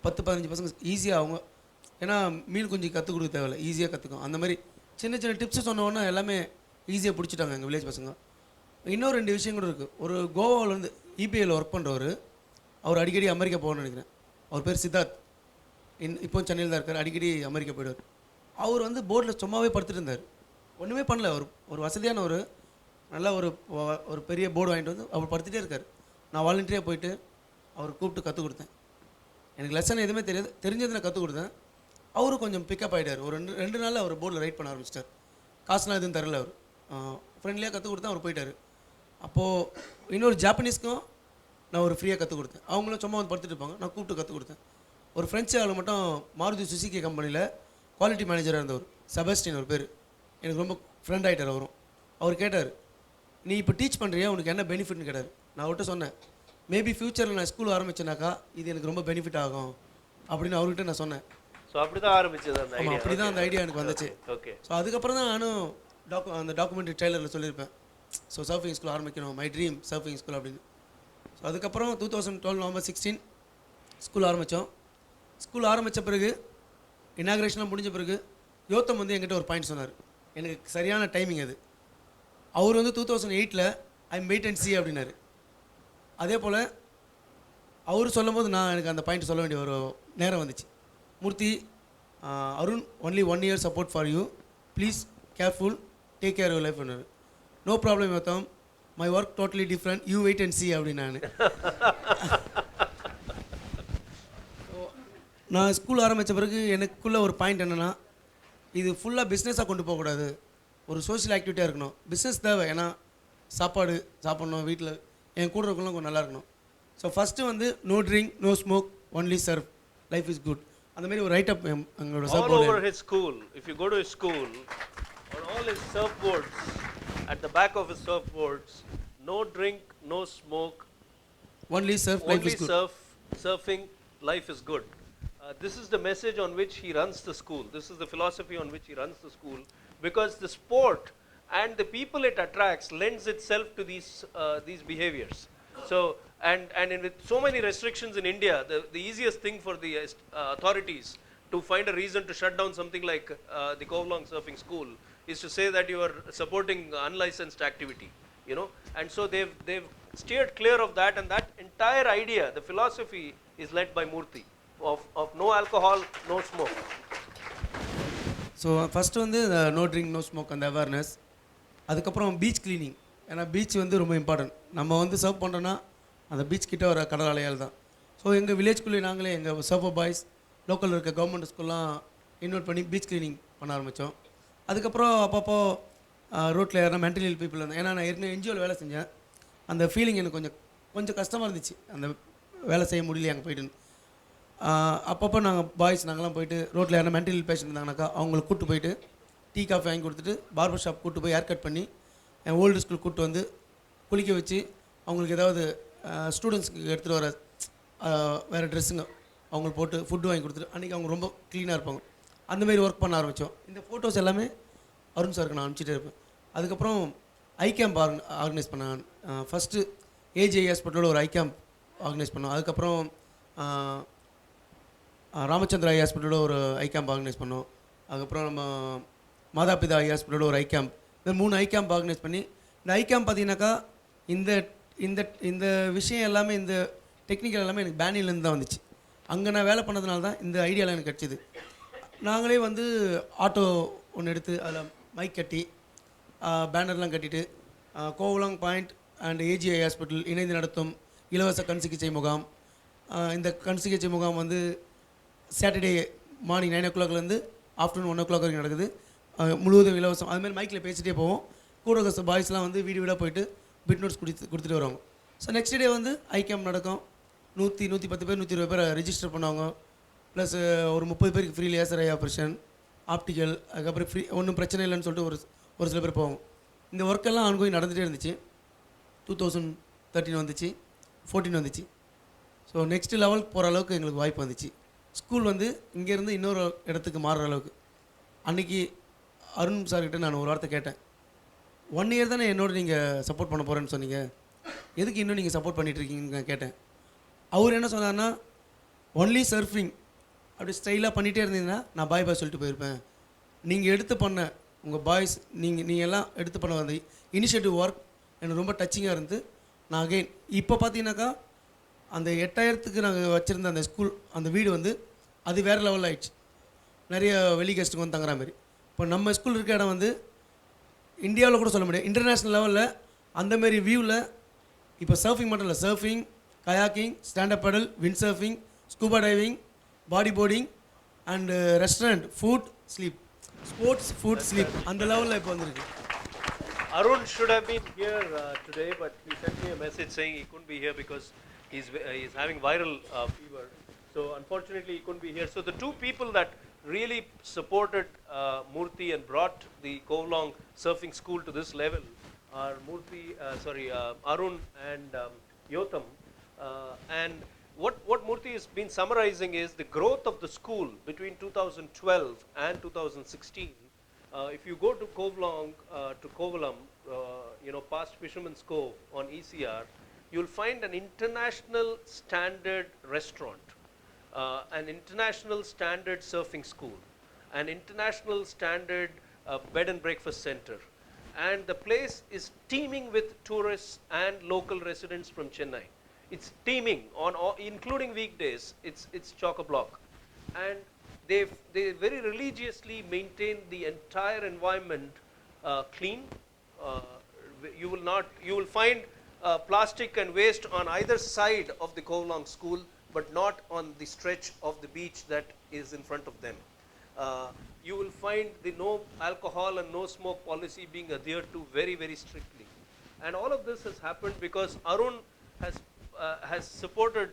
10-15 பசங்க ஈஸியாக அவங்க, ஏன்னா மீன் குஞ்சு கற்றுக் கொடுக்க தேவையில்ல, ஈஸியாக கற்றுக்கும். அந்த மாதிரி சின்ன சின்ன டிப்ஸு சொன்னோன்னா எல்லாமே ஈஸியாக பிடிச்சிட்டாங்க எங்கள் வில்லேஜ் பசங்க. இன்னும் 2 விஷயம் கூட இருக்குது. ஒரு கோவாவிலேருந்து EPIயில் ஒர்க் பண்ணுறவர், அவர் அடிக்கடி அமெரிக்கா போகணும்னு நினைக்கிறேன். அவர் பேர் சித்தார்த். இப்போ சென்னையில் தான் இருக்கார். அடிக்கடி அமெரிக்கா போயிடுவார். அவர் வந்து போர்டில் சும்மாவே படுத்துட்டு இருந்தார், ஒன்றுமே பண்ணல. ஒரு வசதியான நல்ல ஒரு பெரிய போர்டு வாங்கிட்டு வந்து அவர் படுத்துகிட்டே இருக்கார். நான் வாலண்டியராக போயிட்டு அவர் கூப்பிட்டு கற்றுக் கொடுத்தேன். எனக்கு லெசன் எதுவுமே தெரியாது, தெரிஞ்சது நான் கற்றுக் கொடுத்தேன். அவரும் கொஞ்சம் பிக்கப் ஆகிட்டார். ஒரு 2 நாளில் அவர் போர்டில் ரைட் பண்ண ஆரம்பிச்சிட்டார். காசுலாம் எதுவும் தரல. அவர் ஃப்ரெண்ட்லியாக கற்றுக் கொடுத்தேன், அவர் போயிட்டார். அப்போது இன்னொரு ஜாப்பனீஸ்க்கும் நான் ஒரு ஃப்ரீயாக கற்றுக் கொடுத்தேன். அவங்களும் சும்மா வந்து படுத்துட்டு இருப்பாங்க, நான் கூப்பிட்டு கற்றுக் கொடுத்தேன். ஒரு ஃப்ரெஞ்சு ஆள் மட்டும் மாருதி சுசுகி கம்பெனியில் குவாலிட்டி மேனேஜராக இருந்தவர், செபஸ்டின் ஒரு பேர், எனக்கு ரொம்ப ஃப்ரெண்ட் ஆகிட்டார். அவர் கேட்டார், நீ இப்போ டீச் பண்ணுறியா, உனக்கு என்ன பெனிஃபிட்னு கேட்டார். நான் அவர்கிட்ட சொன்னேன், மேபி ஃப்யூச்சரில் நான் ஸ்கூல் ஆரம்பிச்சேனாக்கா இது எனக்கு ரொம்ப பெனிஃபிட் ஆகும் அப்படின்னு அவர்கிட்ட நான் சொன்னேன். ஸோ அப்படி தான் ஆரம்பிச்சது அந்த ஐடியா? அப்படி தான் அந்த ஐடியா எனக்கு வந்துச்சு. ஓகே. ஸோ அதுக்கப்புறம் தான் நானும் அந்த டாக்குமெண்ட்ரி ட்ரெய்லரில் சொல்லியிருப்பேன், ஸோ சர்ஃபிங் ஸ்கூல் ஆரம்பிக்கணும், மை ட்ரீம் சர்ஃபிங் ஸ்கூல் அப்படின்னு. ஸோ அதுக்கப்புறம் 2012 November 16 ஸ்கூல் ஆரம்பித்தோம். ஸ்கூல் ஆரம்பித்த பிறகு இனாக்ரேஷன்லாம் முடிஞ்ச பிறகு யோத்தம் வந்து என்கிட்ட ஒரு பாயிண்ட் சொன்னார், எனக்கு சரியான டைமிங் அது. அவர் வந்து 2008 ஐம் வெயிட் அண்ட் சி அப்படின்னாரு. அதே போல் அவர் சொல்லும் போது எனக்கு அந்த பாயிண்ட் சொல்ல வேண்டிய ஒரு நேரம் வந்துச்சு. Murthy, Arun only 1 year support for you, please careful, take care your life. No problem Yotham, my work totally different, you wait and see அப்படின்னு நான் ஸ்கூல் ஆரம்பித்த பிறகு எனக்குள்ளே ஒரு பாயிண்ட் என்னென்னா, இது ஃபுல்லாக பிஸ்னஸாக கொண்டு போகக்கூடாது, ஒரு சோஷியல் ஆக்டிவிட்டியாக இருக்கணும். பிஸ்னஸ் தேவை, ஏன்னா சாப்பாடு சாப்பிட்ணும், வீட்டில் என் கூட இருக்கணும், கொஞ்சம் நல்லா இருக்கணும். ஸோ ஃபஸ்ட்டு வந்து no drink, no smoke, only surf, life is good, அந்த மாதிரி ஒரு ரைட் அப் எங்களோட all over his school. If you go to his school, on all his surfboards, at the back of his surfboards, no drink, no smoke, only surf, life is good. Surfing, life is good. This is the message on which he runs the school. This is the philosophy on which he runs the school, because the sport and the people it attracts lends itself to these behaviors. So with so many restrictions in India, the easiest thing for the authorities to find a reason to shut down something like the Covelong Surfing School is to say that you are supporting unlicensed activity, and so they've steered clear of that, and that entire idea, the philosophy, is led by Murthy of no alcohol, no smoke. So first வந்து no drink, no smoke, அந்த awareness. அதுக்கப்புறம் beach cleaning, ஏன்னா beach வந்து ரொம்ப important. நம்ம வந்து serve பண்ணுறோன்னா அந்த பீச் கிட்ட வர கடல் அலையால் தான். ஸோ எங்கள் வில்லேஜ்குள்ளே நாங்களே எங்கள் சர்ஃபர் பாய்ஸ், லோக்கலில் இருக்க கவர்மெண்ட் ஸ்கூல்லாம் இன்வைட் பண்ணி பீச் க்ளீனிங் பண்ண ஆரம்பித்தோம். அதுக்கப்புறம் அப்பப்போ ரோட்டில் யாரா மென்டலி இல் பீப்புள் இருந்தேன், ஏன்னா நான் ஏற்கனவே NGOவில் வேலை செஞ்சேன். அந்த ஃபீலிங் எனக்கு கொஞ்சம் கஷ்டமாக இருந்துச்சு, அந்த வேலை செய்ய முடியல அங்கே போய்ட்டு. அப்பப்போ நாங்கள்லாம் போயிட்டு ரோட்டில் யாரா மென்டல் பேஷண்ட் இருந்தாங்கனாக்கா அவங்களுக்கு கூப்பிட்டு போயிட்டு டீ காஃபி வாங்கி கொடுத்துட்டு பார்பர் ஷாப் கூப்பிட்டு போய் ஹேர் கட் பண்ணி என் ஓல்டு ஸ்கூல் கூப்பிட்டு வந்து குளிக்க வச்சு அவங்களுக்கு ஏதாவது ஸ்டூடெண்ட்ஸ்க்கு எடுத்துகிட்டு வர வேறு ட்ரெஸ்ஸுங்க அவங்களுக்கு போட்டு ஃபுட்டு வாங்கி கொடுத்துட்டு அன்றைக்கி அவங்க ரொம்ப க்ளீனாக இருப்பாங்க. அந்தமாரி ஒர்க் பண்ண ஆரம்பித்தோம். இந்த ஃபோட்டோஸ் எல்லாமே அருண் சாருக்கு நான் அனுப்பிச்சிட்டே இருப்பேன். அதுக்கப்புறம் ஐ கேம்ப் ஆர்கனைஸ் பண்ணேன். ஃபஸ்ட்டு ஏஜிஐ ஹாஸ்பிட்டலோட ஒரு ஐ கேம்ப் ஆர்கனைஸ் பண்ணோம். அதுக்கப்புறம் ராமச்சந்திரா ஐ ஹாஸ்பிட்டலோட ஒரு ஐ கேம்ப் ஆர்கனைஸ் பண்ணோம். அதுக்கப்புறம் நம்ம மாதாபிதா ஐ ஹாஸ்பிட்டலோட ஒரு ஐ கேம்ப், இந்த 3 ஐ கேம்ப் ஆர்கனைஸ் பண்ணி, இந்த ஐ கேம்ப் பார்த்தீங்கன்னாக்கா இந்த இந்த இந்த விஷயம் எல்லாமே, இந்த டெக்னிக்கல் எல்லாமே எனக்கு பேனிலேருந்து தான் வந்துச்சு. அங்கே நான் வேலை பண்ணதுனால தான் இந்த ஐடியாலாம் எனக்கு கிடச்சிது. நாங்களே வந்து ஆட்டோ ஒன்று எடுத்து அதில் மைக் கட்டி பேனர்லாம் கட்டிட்டு கோவலாங் பாயிண்ட் அண்ட் ஏஜிஐ ஹாஸ்பிட்டல் இணைந்து நடத்தும் இலவச கண் சிகிச்சை முகாம். இந்த கண் சிகிச்சை முகாம் வந்து சாட்டர்டே மார்னிங் 9 o'clockலேருந்து ஆஃப்டர்நூன் 1 o'clock வரைக்கும் நடக்குது. முழுவதும் இலவசம். அதுமாதிரி மைக்கில் பேசிகிட்டே போவோம். கூட பாய்ஸ்லாம் வந்து வீடு வீடாக போயிட்டு பிட் நோட்ஸ் கொடுத்துட்டு வருவாங்க. ஸோ நெக்ஸ்ட் டே வந்து ஐ கேம்ப் நடக்கும். 110 பேர் 120 பேர் ரெஜிஸ்டர் பண்ணுவாங்க. ப்ளஸ் ஒரு 30 பேருக்கு ஃப்ரீ லேசர் ஐ ஆப்ரேஷன், ஆப்டிக்கல், அதுக்கப்புறம் ஃப்ரீ, ஒன்றும் பிரச்சனை இல்லைன்னு சொல்லிட்டு ஒரு சில பேர் போவாங்க. இந்த ஒர்க்கெல்லாம் ஆன்கோயிங் நடந்துகிட்டே இருந்துச்சு. 2013 வந்துச்சு, 14 வந்துச்சு. ஸோ நெக்ஸ்ட் லெவலுக்கு போகிற அளவுக்கு எங்களுக்கு வாய்ப்பு வந்துச்சு. ஸ்கூல் வந்து இங்கேருந்து இன்னொரு இடத்துக்கு மாறுற அளவுக்கு. அன்றைக்கி அருண் சார்கிட்ட நான் ஒரு வார்த்தை கேட்டேன். 1 year தானே என்னோட நீங்கள் சப்போர்ட் பண்ண போகிறேன்னு சொன்னீங்க, எதுக்கு இன்னும் நீங்கள் சப்போர்ட் பண்ணிகிட்ருக்கீங்கன்னு நான் கேட்டேன். அவர் என்ன சொன்னார்னா, ஒன்லி சர்ஃபிங் அப்படி ஸ்டைலாக பண்ணிகிட்டே இருந்தீங்கன்னா நான் பாய் சொல்லிட்டு போயிருப்பேன். நீங்கள் எடுத்து பண்ண உங்கள் பாய்ஸ், நீங்கள் எல்லாம் எடுத்து பண்ண வந்த இனிஷியேட்டிவ் ஒர்க் எனக்கு ரொம்ப டச்சிங்காக இருந்து, நான் அகெயின் இப்போ பார்த்தீங்கன்னாக்கா அந்த 8000க்கு நாங்கள் வச்சுருந்த அந்த ஸ்கூல், அந்த வீடு வந்து அது வேறு லெவலில் ஆகிடுச்சு. நிறைய வெளி கெஸ்ட்டுக்கு வந்து தங்குற மாதிரி. இப்போ நம்ம ஸ்கூல் இருக்க இடம் வந்து இந்தியாவில் கூட சொல்ல முடியாது, இன்டர்நேஷ்னல் லெவலில் அந்தமாரி வியூவில். இப்போ சர்ஃபிங் மட்டும் இல்லை, surfing, kayaking, stand up paddle, wind surfing, scuba diving, body boarding and restaurant, food, sleep, sports, food, sleep, அந்த லெவலில் இப்போ வந்துருக்கு. Arun should have been here today, but he sent me a message saying he couldn't be here because he's having viral fever. So unfortunately he couldn't be here. So the two people that really supported Murthy and brought the Covelong Surfing School to this level are Arun and Yotam. And what Murthy has been summarizing is the growth of the school between 2012 and 2016. If you go to Covelong, to Kovalam, past Fisherman's Cove on ECR, you'll find an international standard restaurant, an international standard surfing school, an international standard bed and breakfast center. And the place is teeming with tourists and local residents from Chennai. It's teeming, including weekdays. It's chock-a-block. And they very religiously maintain the entire environment clean. You will find plastic and waste on either side of the Covelong school, but not on the stretch of the beach that is in front of them. You will find the no alcohol and no smoke policy being adhered to very, very strictly. And all of this has happened because Arun has supported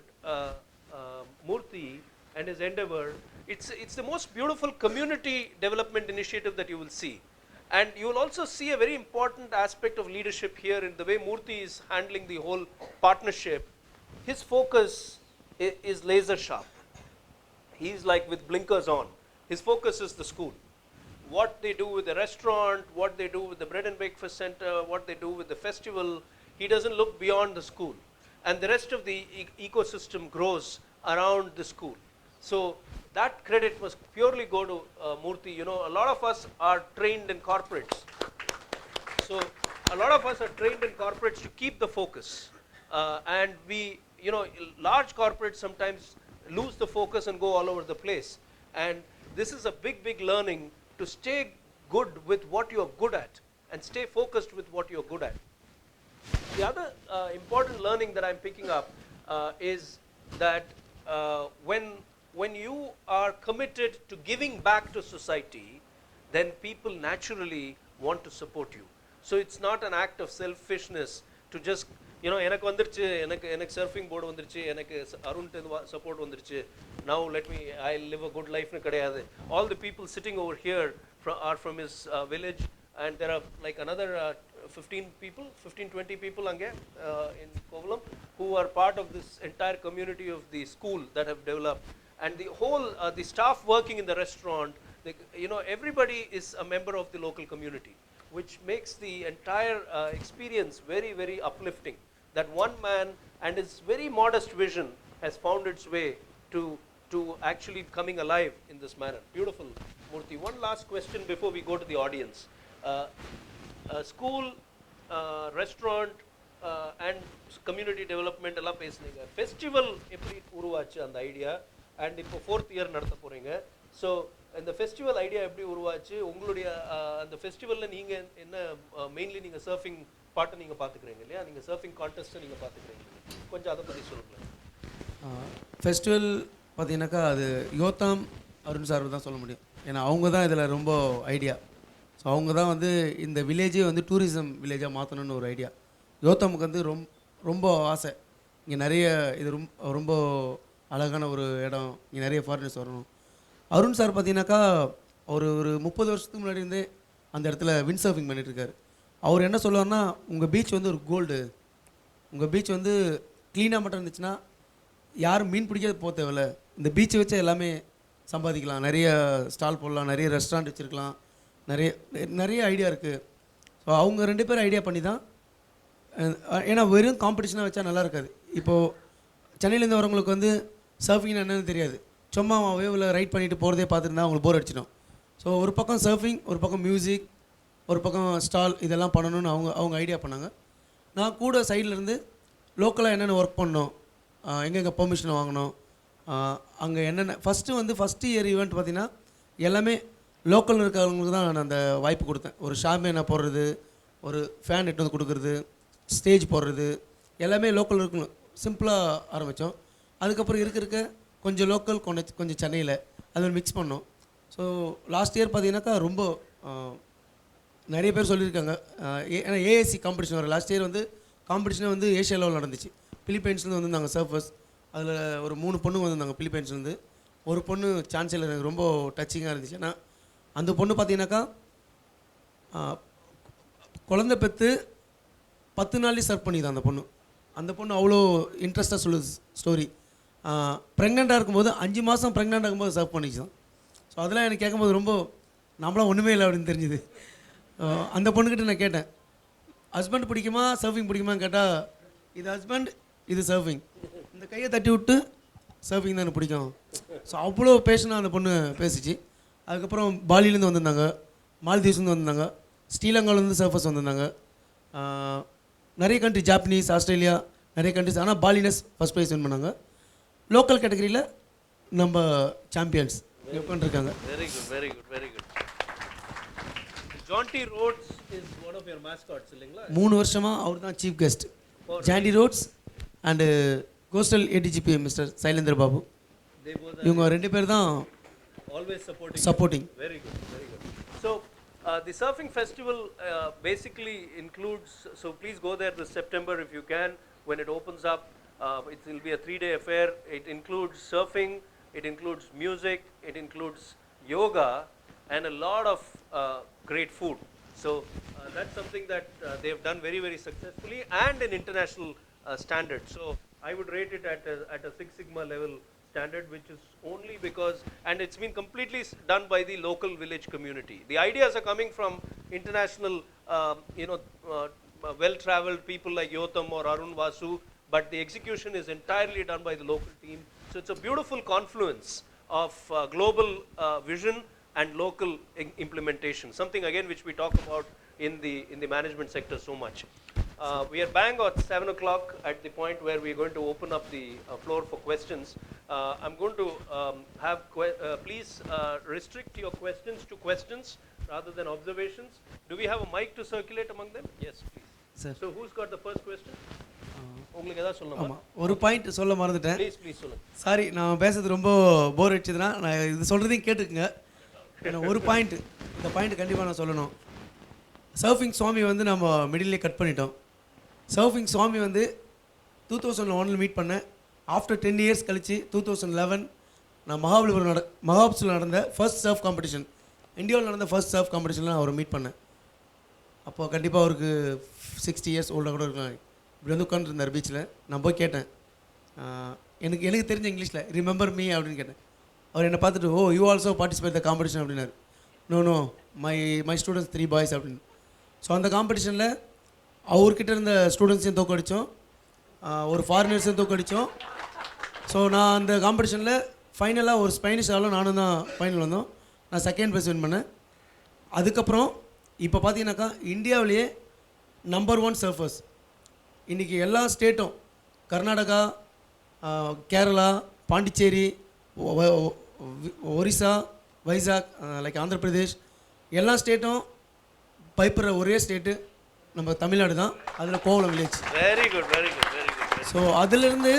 Murthy and his endeavor. It's the most beautiful community development initiative that you will see. And you will also see a very important aspect of leadership here in the way Murthy is handling the whole partnership. His focus is laser sharp. He's like with blinkers on. His focus is the school. What they do with the restaurant, what they do with the bread and breakfast center, what they do with the festival, he doesn't look beyond the school. And the rest of the ecosystem grows around the school. So that credit must purely go to Murthy. A lot of us are trained in corporates. So a lot of us are trained in corporates to keep the focus. And we, large corporates sometimes lose the focus and go all over the place. And this is a big, big learning to stay good with what you're good at and stay focused with what you're good at. The other important learning that I'm picking up is that when you are committed to giving back to society, then people naturally want to support you. So it's not an act of selfishness to just, எனக்கு வந்துருச்சு, எனக்கு surfing board வந்துருச்சு, எனக்கு Arun support வந்துருச்சு, now I'll live a good life னு கிடையாது. All the people sitting over here are from his village, and there are like another 15-20 people in Kovalam who are part of this entire community of the school that have developed. And the whole the staff working in the restaurant, everybody is a member of the local community. which makes the entire experience very, very uplifting. That one man and his very modest vision has found its way to actually coming alive in this manner. Beautiful, Murthy. One last question before we go to the audience. School, restaurant, and community development எல்லாம் பேசுனீங்க. Festival எப்படி உருவாச்சு அந்த idea? And இப்போ 4th year நடத்த போறீங்க. So இந்த festival idea எப்படி உருவாச்சு? உங்களுடைய அந்த ஃபெஸ்டிவலில் நீங்கள் என்ன மெயின்லி நீங்கள் சர்ஃபிங் பாட்டை நீங்கள் பார்த்துக்கிறீங்க இல்லையா? நீங்கள் சர்ஃபிங் கான்டெஸ்ட்டை நீங்கள் பார்த்துக்கிறீங்க. கொஞ்சம் அதை பற்றி சொல்லுங்கள். ஃபெஸ்டிவல் பார்த்தீங்கன்னாக்கா அது யோத்தாம் அருண் சார் தான் சொல்ல முடியும். ஏன்னா அவங்க தான் இதில் ரொம்ப ஐடியா. ஸோ அவங்க தான் வந்து இந்த வில்லேஜே வந்து டூரிசம் வில்லேஜாக மாற்றணுன்னு ஒரு ஐடியா. யோத்தாமுக்கு வந்து ரொம்ப ஆசை. இங்கே நிறைய இது ரொம்ப அழகான ஒரு இடம், இங்கே நிறைய ஃபாரினர்ஸ் வரணும். அருண் சார் பார்த்தீங்கன்னாக்கா ஒரு 30 வருஷத்துக்கு முன்னாடி இருந்தே அந்த இடத்துல விண்ட் சர்ஃபிங் பண்ணிகிட்ருக்காரு. அவர் என்ன சொல்லுவார்னா, உங்கள் பீச் வந்து ஒரு கோல்டு, உங்கள் பீச் வந்து க்ளீனாக மட்டும் இருந்துச்சுன்னா யாரும் மீன் பிடிக்காது போக தேவையில்ல, இந்த பீச்சை வச்சு எல்லாமே சம்பாதிக்கலாம், நிறைய ஸ்டால் போடலாம், நிறைய ரெஸ்டாரண்ட் வச்சுருக்கலாம், நிறைய ஐடியா இருக்குது. ஸோ அவங்க 2 பேரும் ஐடியா பண்ணி தான். ஏன்னா வெறும் காம்படிஷனாக வச்சா நல்லா இருக்காது. இப்போது சென்னையிலேருந்து வரவங்களுக்கு வந்து சர்ஃபிங்னா என்னென்னு தெரியாது. சும்மா வேவில் ரைட் பண்ணிட்டு போகிறதே பார்த்துருந்தா அவங்களுக்கு போர் அடிச்சிடும். ஸோ ஒரு பக்கம் சர்ஃபிங், ஒரு பக்கம் மியூசிக், ஒரு பக்கம் ஸ்டால், இதெல்லாம் பண்ணணும்னு அவங்க ஐடியா பண்ணாங்க. நான் கூட சைட்லேருந்து லோக்கலாக என்னென்ன ஒர்க் பண்ணோம், எங்கெங்கே பெர்மிஷன் வாங்கணும், அங்கே என்னென்ன ஃபஸ்ட்டு இயர் ஈவெண்ட் பார்த்திங்கன்னா எல்லாமே லோக்கலில் இருக்கிறவங்களுக்கு தான் நான் அந்த வாய்ப்பு கொடுத்தேன். ஒரு ஷாம்பேனா போடுறது, ஒரு ஃபேன் எட்டு வந்து கொடுக்குறது, ஸ்டேஜ் போடுறது, எல்லாமே லோக்கல் இருக்கணும். சிம்பிளாக ஆரம்பித்தோம். அதுக்கப்புறம் இருக்க கொஞ்சம் லோக்கல், கொஞ்சம் சென்னையில் அது மிக்ஸ் பண்ணோம். ஸோ லாஸ்ட் இயர் பார்த்தீங்கன்னாக்கா ரொம்ப நிறைய பேர் சொல்லியிருக்காங்க. ஏன்னா ஏஎஸ்சி காம்படிஷன் வர லாஸ்ட் இயர் வந்து காம்படிஷனே வந்து ஏஷியா லெவலில் நடந்துச்சு. பிலிப்பைன்ஸ்லேருந்து வந்திருந்தாங்க சர்ஃபர்ஸ். அதில் ஒரு 3 பொண்ணுங்க வந்திருந்தாங்க பிலிப்பைன்ஸ்லேருந்து. ஒரு பொண்ணு சான்சலர் எனக்கு ரொம்ப டச்சிங்காக இருந்துச்சு. ஏன்னா அந்த பொண்ணு பார்த்தீங்கன்னாக்கா குழந்தை பெற்று 10 நாள்லேயே சர்வ் பண்ணிதான் அந்த பொண்ணு அவ்வளோ இன்ட்ரெஸ்ட்டாக சொல்லுது ஸ்டோரி. ப்ரெக்னெண்ட்டாக இருக்கும்போது 5 மாதம் ப்ரெக்னெண்ட் ஆகும்போது சர்வ் பண்ணிச்சு தான். ஸோ அதெல்லாம் எனக்கு கேட்கும்போது ரொம்ப நம்மளாம் ஒன்றுமே இல்லை அப்படின்னு தெரிஞ்சுது. அந்த பொண்ணுக்கிட்ட நான் கேட்டேன், ஹஸ்பண்ட் பிடிக்குமா சர்ஃபிங் பிடிக்குமான்னு கேட்டால், இது ஹஸ்பண்ட், இது சர்ஃபிங், இந்த கையை தட்டி விட்டு சர்ஃபிங் தான் எனக்கு பிடிக்கும். ஸோ அவ்வளோ பேஷனாக அந்த பொண்ணு பேசிச்சு. அதுக்கப்புறம் பாலிலேருந்து வந்திருந்தாங்க, மால்தீவ்ஸ்லேருந்து வந்திருந்தாங்க, ஸ்ரீலங்காவிலேருந்து சர்ஃபர்ஸ் வந்திருந்தாங்க, நிறைய கண்ட்ரி, ஜாப்பனீஸ், ஆஸ்திரேலியா, நிறைய கண்ட்ரிஸ். ஆனால் பாலினஸ் ஃபஸ்ட் ப்ரைஸ் வின் பண்ணாங்க. லோக்கல் கேட்டகரியில் நம்ம சாம்பியன்ஸ் உட்காந்துருக்காங்க. Very good, very good, very good. Jonty Rhodes is one of your mascots இல்லைங்களா? 3 வருஷமாக அவர் தான் chief guest. Jonty Rhodes and coastal ADGP mister Sylendra Babu, இவங்க 2 பேர் தான் always supporting. Very good, very good. So the surfing festival basically includes, so please go there this September if you can, when it opens up. It will be a 3-day affair. It includes surfing, it includes music, it includes yoga, and a lot of great food. So that's something that they have done very, very successfully and in international standard. So I would rate it at a 6 Sigma level standard, which is only because, and it's been completely done by the local village community. The ideas are coming from international, well-traveled people like Yotam or Arun Vasu, but the execution is entirely done by the local team. So it's a beautiful confluence of global vision and local implementation, something again which we talk about in the management sector so much. We are bang at 7 o'clock at the point where we are going to open up the floor for questions. I'm going to have please restrict your questions to questions rather than observations. Do we have a mic to circulate among them? Yes, please. Sir. So who's got the first question? உங்களுக்கு ஏதாவது சொல்லணுமா? ஆமாம், ஒரு point சொல்ல மறந்துட்டேன். Please சொல்லுங்க. Sorry, நான் பேசுறது ரொம்ப போர் அடிச்சதுன்னா நான் இது சொல்கிறதையும் கேட்டுக்குங்க. ஏன்னா ஒரு பாயிண்ட், இந்த பாயிண்ட் கண்டிப்பாக நான் சொல்லணும். சர்ஃபிங் சுவாமி வந்து நம்ம மிடில்லே கட் பண்ணிட்டோம். சர்ஃபிங் சுவாமி வந்து 2001 மீட் பண்ணேன். ஆஃப்டர் 10 இயர்ஸ் கழிச்சு 2011 நான் மகாபலிபுரம் நடந்த ஃபர்ஸ்ட் சர்ஃப் காம்படிஷன், இந்தியாவில் நடந்த ஃபர்ஸ்ட் சர்ஃப் காம்படிஷனில் நான் அவரை மீட் பண்ணேன். அப்போது கண்டிப்பாக அவருக்கு 60 இயர்ஸ் ஓல்டாக கூட இருக்கலாம். இப்படி வந்து உட்காந்துருந்தார் பீச்சில். நான் போய் கேட்டேன், எனக்கு தெரிஞ்ச இங்கிலீஷில் ரிமெம்பர் மீ அப்படின்னு கேட்டேன். அவர் என்னை பார்த்துட்டு, oh you also participate the competition அப்படின்னாரு. நோ மை ஸ்டூடெண்ட்ஸ் 3 பாய்ஸ் அப்படின்னு. ஸோ அந்த காம்படிஷனில் அவர்கிட்ட இருந்த ஸ்டூடெண்ட்ஸையும் தோக்கடித்தோம், ஒரு ஃபாரினர்ஸையும் தோக்கடித்தோம். ஸோ நான் அந்த காம்படிஷனில் ஃபைனலாக ஒரு ஸ்பைனிஷ் ஆளும் நானும் தான் ஃபைனல் வந்தோம். நான் செகண்ட் ப்ரைஸ் வின் பண்ணேன். அதுக்கப்புறம் இப்போ பார்த்தீங்கன்னாக்கா இந்தியாவிலேயே நம்பர் 1 சர்ஃபர்ஸ் இன்றைக்கி எல்லா ஸ்டேட்டும், கர்நாடகா, கேரளா, பாண்டிச்சேரி, ஒரிசா, வைசாக், லைக் ஆந்திர பிரதேஷ், எல்லா ஸ்டேட்டும் பயப்படுற ஒரே ஸ்டேட்டு நம்ம தமிழ்நாடு தான். அதில் Kovalam village. Very good very good very good. So அதிலிருந்து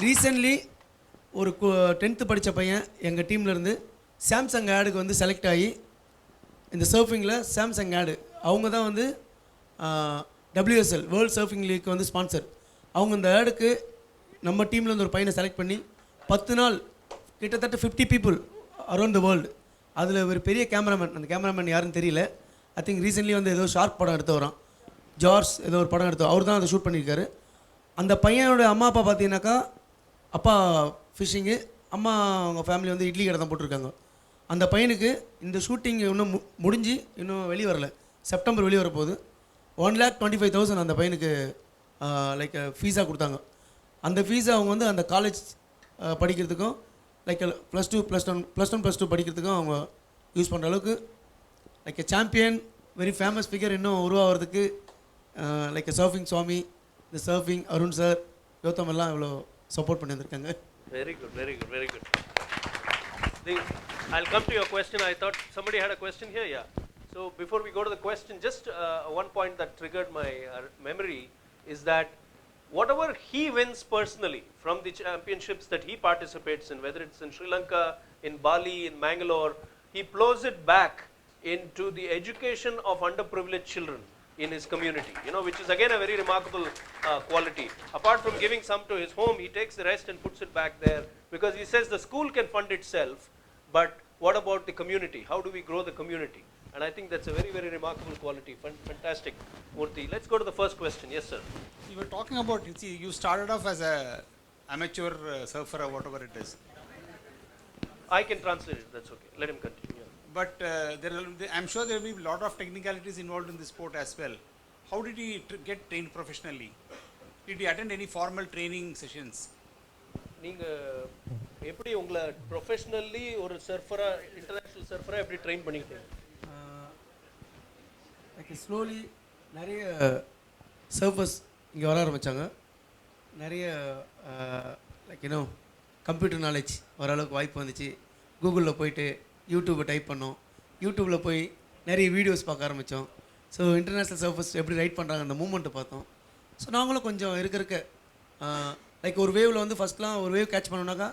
ரீசெண்ட்லி ஒரு 10th படித்த பையன் எங்கள் டீம்லேருந்து சாம்சங் ஆடுக்கு வந்து செலக்ட் ஆகி, இந்த சர்ஃபிங்கில் சாம்சங் ஆடு அவங்க தான் வந்து WSL வேர்ல்டு சர்ஃபிங் லீக் வந்து ஸ்பான்சர். அவங்க இந்த ஆடுக்கு நம்ம டீம்லேருந்து ஒரு பையனை செலக்ட் பண்ணி 10 நாள் கிட்டத்தட்ட 50 பீப்புள் அரௌண்ட் த வேர்ல்டு. அதில் ஒரு பெரிய கேமராமேன், அந்த கேமராமேன் யாருன்னு தெரியல. ஐ திங்க் ரீசெண்ட்லி வந்து ஏதோ ஷார்ட் படம் எடுத்து வரான், ஜார்ஜ் ஏதோ ஒரு படம் எடுத்து, அவர் தான் அதை ஷூட் பண்ணியிருக்காரு. அந்த பையனோட அம்மா அப்பா பார்த்தீங்கன்னாக்கா, அப்பா ஃபிஷ்ஷிங்கு, அம்மா அவங்க ஃபேமிலி வந்து இட்லி கடை தான் போட்டிருக்காங்க. அந்த பையனுக்கு இந்த ஷூட்டிங் இன்னும் முடிஞ்சு இன்னும் வெளியே வரல, செப்டம்பர் வெளியே வரப்போகுது. 1,25,000 அந்த பையனுக்கு லைக் ஃபீஸாக கொடுத்தாங்க. அந்த ஃபீஸை அவங்க வந்து அந்த காலேஜ் படிக்கிறதுக்கும், லைக் +1 +2 படிக்கிறதுக்கும் அவங்க யூஸ் பண்ணுற அளவுக்கு like champion, very famous figure இன்னும் உருவாகிறதுக்கு லைக் சர்ஃபிங் சுவாமி, இந்த சர்ஃபிங் அருண் சார், யோத்தம் எல்லாம் இவ்வளோ சப்போர்ட் பண்ணியிருக்காங்க. Very good very good very good. I'll come to your question. I thought somebody had a question here. Yeah. So before we go to the question, just one point that triggered my memory is that whatever he wins personally from the championships that he participates in, whether it's in Sri Lanka, in Bali, in Mangalore, he plows it back into the education of underprivileged children in his community, which is again a very remarkable quality. Apart from giving some to his home, he takes the rest and puts it back there, because he says the school can fund itself, but what about the community? How do we grow the community? And I think that's a very, very remarkable quality. Fantastic, Murthy. Let's go to the first question. Yes, sir. You were talking about, you started off as a amateur surfer or whatever it is. I can translate it, that's okay. Let him continue. But I'm sure there will be a lot of technicalities involved in this sport as well. How did he get trained professionally? Did he attend any formal training sessions? நீங்கள் எப்படி உங்களை professionally ஒரு சர்ஃபராக, international சர்ஃபராக எப்படி train பண்ணிக்கிட்டீங்க? Like slowly நிறைய surfers இங்கே வர ஆரம்பித்தாங்க. நிறைய லைக் கம்ப்யூட்டர் நாலேஜ் ஓரளவுக்கு வாய்ப்பு வந்துச்சு. கூகுளில் போயிட்டு யூடியூப்பை டைப் பண்ணோம், யூடியூப்பில் போய் நிறைய வீடியோஸ் பார்க்க ஆரம்பித்தோம். ஸோ இன்டர்நேஷ்னல் சர்ஃபர்ஸ் எப்படி ரைட் பண்ணுறாங்க அந்த மூமெண்ட்டை பார்த்தோம். ஸோ நாங்களும் கொஞ்சம் இருக்க லைக் ஒரு வேவில் வந்து ஃபஸ்ட்லாம் ஒரு வேவ் கேட்ச் பண்ணோம்னாக்கா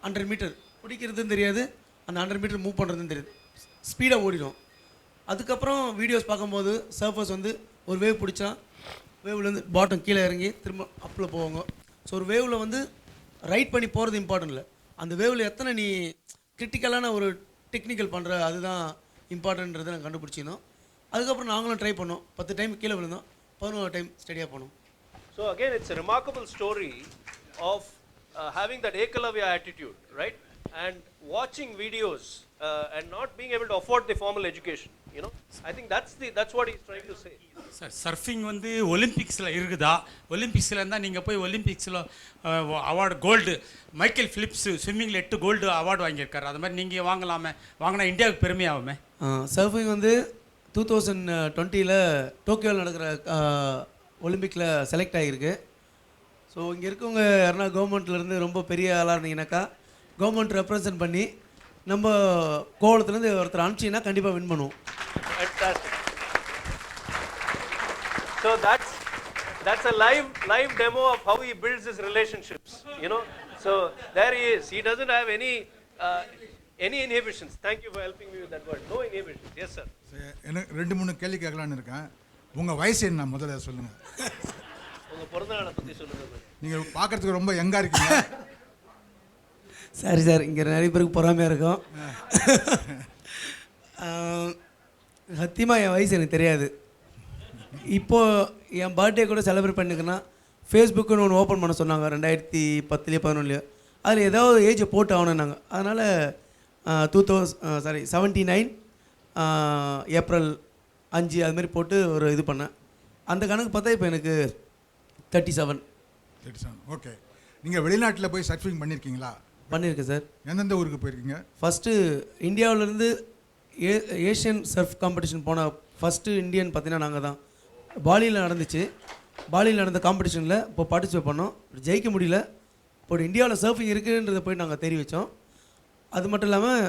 100 மீட்டர் பிடிக்கிறதுன்னு தெரியாது, அந்த 100 மீட்டர் மூவ் பண்ணுறதுன்னு தெரியாது, ஸ்பீடாக ஓடிடும். அதுக்கப்புறம் வீடியோஸ் பார்க்கும்போது சர்ஃபர்ஸ் வந்து ஒரு வேவ் பிடிச்சா வேவ்லேருந்து பாட்டம் கீழே இறங்கி திரும்ப அப்பில் போவாங்க. ஸோ ஒரு வேவில் வந்து ரைட் பண்ணி போகிறது இம்பார்ட்டன்ட் இல்லை, அந்த வேவில் எத்தனை நீ கிரிட்டிக்கலான ஒரு டெக்னிக்கல் பண்ணுற அதுதான் இம்பார்ட்டன்ட்ன்றதை நாங்கள் கண்டுபிடிச்சிருந்தோம். அதுக்கப்புறம் நாங்களும் ட்ரை பண்ணோம். 10 டைம் கீழே விழுந்தோம், 11 டைம் ஸ்டடியாக போனோம். So again, it's a remarkable story of having that Ekalavya attitude, right? And watching videos and not being able to afford the formal education. I think that's what he's trying to say. Sir, surfing வந்து ஒலிம்பிக்ஸில் இருக்குதா? ஒலிம்பிக்ஸில் இருந்தால் நீங்கள் போய் ஒலிம்பிக்ஸில் award gold, Michael Phelps ஸ்விம்மிங்கில் 8 gold award வாங்கியிருக்காரு. அது மாதிரி நீங்கள் வாங்கினா இந்தியாவுக்கு பெருமையாகுமே. சர்ஃபிங் வந்து 2020 டோக்கியோவில் நடக்கிற ஒலிம்பிக்கில் செலக்ட் ஆகியிருக்கு. ஸோ இங்கே இருக்கவங்க யாருன்னா கவர்மெண்ட்லேருந்து ரொம்ப பெரிய ஆளாக இருந்தீங்கன்னாக்கா கவர்மெண்ட் ரெப்ரசன்ட் பண்ணி நம்ம கோவளத்துலேருந்து ஒருத்தர் அனுப்பிச்சிங்கன்னா கண்டிப்பாக வின் பண்ணுவோம். So that's a live demo of how he builds his relationships. So there he is. He doesn't have any inhibitions. Thank you for helping me with that word. No inhibitions. Yes, sir. எனக்கு 2-3 கேள்வி கேட்கலான்னு இருக்கேன். உங்கள் வயசு என்ன முதல்ல சொல்லுங்கள். உங்கள் பிறந்த நாளை பற்றி சொல்லுங்கள். நீங்கள் பார்க்குறதுக்கு ரொம்ப யங்காக இருக்கீங்க. சரி சார், இங்கே நிறைய பேருக்கு பொறாமையாக இருக்கும். சத்தியமாக என் வயசு எனக்கு தெரியாது. இப்போது என் பர்த்டே கூட செலிப்ரேட் பண்ணிக்கன்னா ஃபேஸ்புக்குன்னு ஒன்று ஓப்பன் பண்ண சொன்னாங்க 2010 11. அதில் ஏதாவது ஏஜை போட்டு ஆகணுன்னாங்க. அதனால் 79 ஏப்ரல் 5 அது மாதிரி போட்டு ஒரு இது பண்ணேன். அந்த கணக்கு பார்த்தா இப்போ எனக்கு 37. 37. ஓகே. நீங்கள் வெளிநாட்டில் போய் சர்ஃபிங் பண்ணியிருக்கீங்களா? பண்ணியிருக்கேன் சார். எந்தெந்த ஊருக்கு போயிருக்கீங்க? ஃபஸ்ட்டு இந்தியாவிலேருந்து ஏஷியன் சர்ஃப் காம்படிஷன் போன ஃபஸ்ட்டு இந்தியன் பார்த்தீங்கன்னா நாங்கள் தான். பாலியில் நடந்துச்சு. பாலியில் நடந்த காம்படிஷனில் இப்போ பார்ட்டிசிபேட் பண்ணோம். ஜெயிக்க முடியல. இப்போ இந்தியாவில் சர்ஃபிங் இருக்குன்றதை போய் நாங்கள் தெரிவித்தோம். அது மட்டும் இல்லாமல்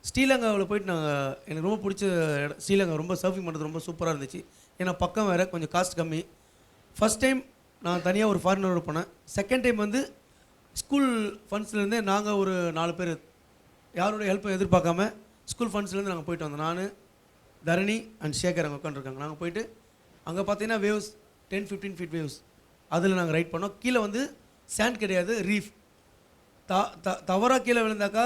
ஸ்ரீலங்காவில் போயிட்டு நாங்கள் எனக்கு ரொம்ப பிடிச்ச இடம் ஸ்ரீலங்கா. ரொம்ப சர்ஃபிங் பண்ணுறது ரொம்ப சூப்பராக இருந்துச்சு. ஏன்னா பக்கம் வேறு, கொஞ்சம் காஸ்ட் கம்மி. ஃபஸ்ட் டைம் நான் தனியாக ஒரு ஃபாரினரோட போனேன். செகண்ட் டைம் வந்து ஸ்கூல் ஃபண்ட்ஸ்லேருந்தே நாங்கள் ஒரு 4 பேர் யாரோட ஹெல்ப்பும் எதிர்பார்க்காம ஸ்கூல் ஃபண்ட்ஸ்லேருந்து நாங்கள் போயிட்டு வந்தோம். நான், தரணி அண்ட் சேகர் அங்கே உட்காந்துருக்காங்க. நாங்கள் போயிட்டு அங்கே பார்த்தீங்கன்னா வேவ்ஸ் 10-15 ஃபீட் வேவ்ஸ், அதில் நாங்கள் ரைட் பண்ணோம். கீழே வந்து சாண்ட் கிடையாது, ரீஃப். தவறாக கீழே விழுந்தாக்கா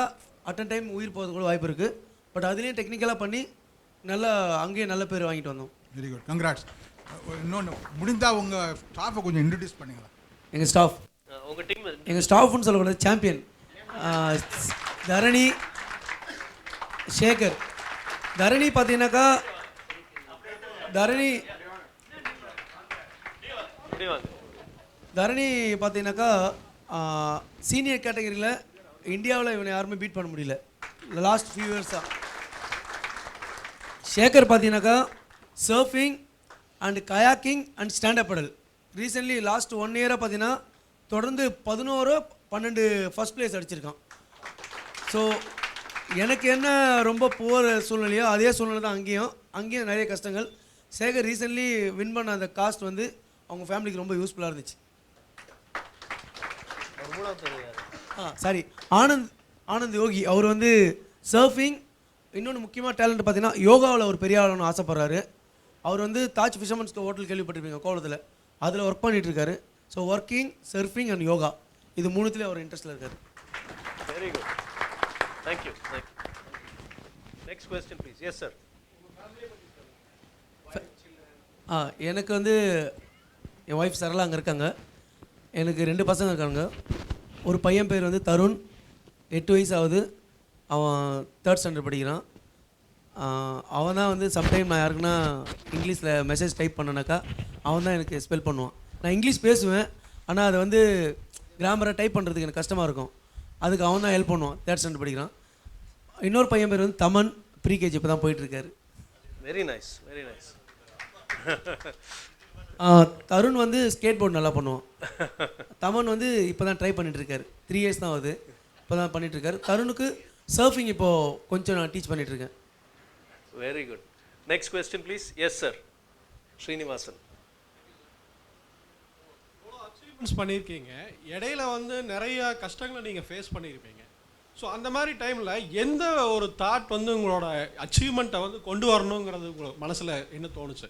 அட்டன் டைம் உயிர் போகிறது கூட வாய்ப்பு இருக்குது. பட் அதுலேயும் டெக்னிக்கலாக பண்ணி நல்லா அங்கேயே நல்ல பேர் வாங்கிட்டு வந்தோம். Very good, congrats. இன்னொன்று முடிந்தால் உங்கள் ஸ்டாஃபை கொஞ்சம் இன்ட்ரடியூஸ் பண்ணிங்களா? எங்கள் ஸ்டாஃப், உங்கள் டீம், எங்கள் ஸ்டாஃப்னு சொல்லக்கூடாது, சாம்பியன் தரணி, சேகர். தரணி பார்த்தீங்கன்னாக்கா தரணி பார்த்தீங்கன்னாக்கா சீனியர் கேட்டகரியில் இந்தியாவில் இவனை யாருமே பீட் பண்ண முடியல லாஸ்ட் ஃபியூ இயர்ஸாக. சேகர் பார்த்தீங்கன்னாக்கா surfing and kayaking and stand up paddle recently last 1 இயராக பார்த்தீங்கன்னா தொடர்ந்து 11-12 ஃபஸ்ட் ப்ளேஸ் அடிச்சிருக்கான். ஸோ எனக்கு என்ன ரொம்ப புவர் சூழ்நிலையோ அதே சூழ்நிலை தான் அங்கேயும் நிறைய கஷ்டங்கள். சேகர் ரீசெண்ட்லி வின் பண்ண அந்த காஸ்ட் வந்து அவங்க ஃபேமிலிக்கு ரொம்ப யூஸ்ஃபுல்லாக இருந்துச்சு. சாரி, ஆனந்த் யோகி. அவர் வந்து சர்ஃபிங், இன்னொன்று முக்கியமாக டேலண்ட் பார்த்தீங்கன்னா யோகாவில் ஒரு பெரிய ஆளணும்னு ஆசைப்பட்றாரு. அவர் வந்து தாஜ் ஃபிஷர்மன்ஸ் ஹோட்டல் கேள்விப்பட்டிருப்பீங்க கோவளத்தில், அதில் ஒர்க் பண்ணிகிட்ருக்காரு. So working, surfing and yoga, இது 3த்துலேயும் அவர் இன்ட்ரெஸ்ட்டில் இருக்கார். Very good, thank you. Next question please. Yes sir. எனக்கு வந்து என் ஒய்ஃப் சரளா அங்கே இருக்காங்க. எனக்கு 2 பசங்க இருக்காங்க. ஒரு பையன் பேர் வந்து தருண், 8 வயசு ஆகுது. அவன் 3rd ஸ்டாண்டர்ட் படிக்கிறான். அவன் தான் வந்து சம்டைம் நான் யாருக்குன்னா இங்கிலீஷில் மெசேஜ் டைப் பண்ணனாக்கா அவன் தான் எனக்கு ஸ்பெல் பண்ணுவான். நான் இங்கிலீஷ் பேசுவேன், ஆனால் அதை வந்து கிராமரை டைப் பண்ணுறதுக்கு எனக்கு கஷ்டமாக இருக்கும். அதுக்கு அவன் தான் ஹெல்ப் பண்ணுவான். 3rd ஸ்டாண்டர்ட் படிக்கிறான். இன்னொரு பையன் பேர் வந்து தமன், ப்ரீகேஜி இப்போ தான் போயிட்டுருக்காரு. Very nice, very nice. Tharun வந்து ஸ்கேட் போர்டு நல்லா பண்ணுவான். தமன் வந்து இப்போ தான் ட்ரை பண்ணிகிட்ருக்காரு. 3 இயர்ஸ் தான் ஆகுது, இப்போ தான் பண்ணிகிட்ருக்காரு. தருணுக்கு சர்ஃபிங் இப்போது கொஞ்சம் நான் டீச் பண்ணிகிட்ருக்கேன். Very good. Next question please. Yes sir. Srinivasan. Achievements பண்ணியிருக்கீங்க, இடையில வந்து நிறைய கஷ்டங்களை நீங்கள் ஃபேஸ் பண்ணியிருப்பீங்க. ஸோ அந்த மாதிரி டைமில் எந்த ஒரு தாட் வந்து உங்களோட அச்சீவ்மெண்ட்டை வந்து கொண்டு வரணுங்கிறது உங்களோட மனசில் என்ன தோணுச்சு?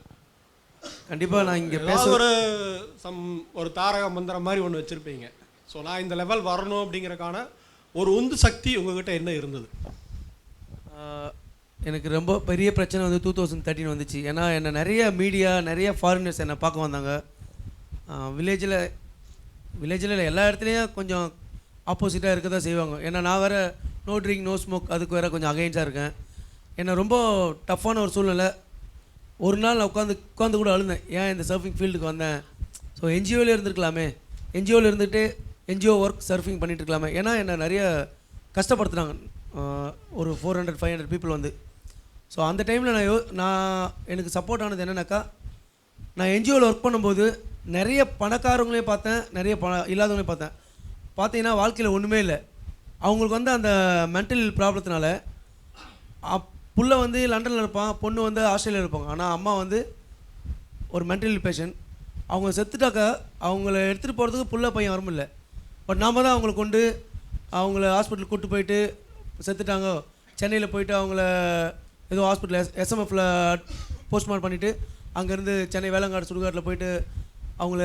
கண்டிப்பாக நான் இங்கே ஒரு தாரக மந்திரம் மாதிரி ஒன்று வச்சுருப்பீங்க. ஸோ நான் இந்த லெவல் வரணும் அப்படிங்கிறக்கான ஒரு உந்து சக்தி உங்ககிட்ட என்ன இருந்தது? எனக்கு ரொம்ப பெரிய பிரச்சனை வந்து 2013 வந்துச்சு. ஏன்னா என்னை நிறைய மீடியா, நிறைய ஃபாரினர்ஸ் என்னை பார்க்க வந்தாங்க. வில்லேஜில் எல்லா இடத்துலையும் கொஞ்சம் ஆப்போசிட்டாக இருக்க தான் செய்வாங்க. ஏன்னா நான் வேறு நோ ட்ரிங்க் நோ ஸ்மோக், அதுக்கு வேறு கொஞ்சம் அகைன்ஸாக இருக்கேன். என்னை ரொம்ப டஃப்பான ஒரு சூழ்நிலை. ஒரு நாள் நான் உட்காந்து கூட அழுந்தேன், ஏன் இந்த சர்ஃபிங் ஃபீல்டுக்கு வந்தேன். ஸோ என்ஜிஓவில் இருந்துருக்கலாமே, என்ஜிஓவில் இருந்துட்டு என்ஜிஓ ஒர்க் சர்ஃபிங் பண்ணிட்டு இருக்கலாமே. ஏன்னா என்னை நிறைய கஷ்டப்படுத்துனாங்க ஒரு 400-500 பீப்புள் வந்து. ஸோ அந்த டைமில் நான் எனக்கு சப்போர்ட் ஆனது என்னன்னாக்கா, நான் என்ஜிஓவில் ஒர்க் பண்ணும்போது நிறைய பணக்காரங்களையும் பார்த்தேன், நிறைய இல்லாதவங்களையும் பார்த்தேன். பார்த்தீங்கன்னா வாழ்க்கையில் ஒன்றுமே இல்லை. அவங்களுக்கு வந்து அந்த மென்டல் ப்ராப்ளத்தினால புள்ள வந்து லண்டனில் இருப்பான், பொண்ணு வந்து ஆஸ்திரேலியாவில் இருப்பாங்க. ஆனால் அம்மா வந்து ஒரு மென்டல் பேஷண்ட். அவங்க செத்துட்டாக்கா அவங்கள எடுத்துகிட்டு போகிறதுக்கு புள்ள பையன் வரமில்லை. பட் நாம் தான் அவங்கள கொண்டு அவங்கள ஹாஸ்பிட்டலுக்கு கூப்பிட்டு போயிட்டு, செத்துட்டாங்க சென்னையில் போயிட்டு அவங்கள ஏதோ ஹாஸ்பிட்டல் எஸ்எம்எஃப்பில் போஸ்ட்மார்ட்டம் பண்ணிவிட்டு அங்கேருந்து சென்னை வேளங்காடு சுடுகாட்டில் போயிட்டு அவங்கள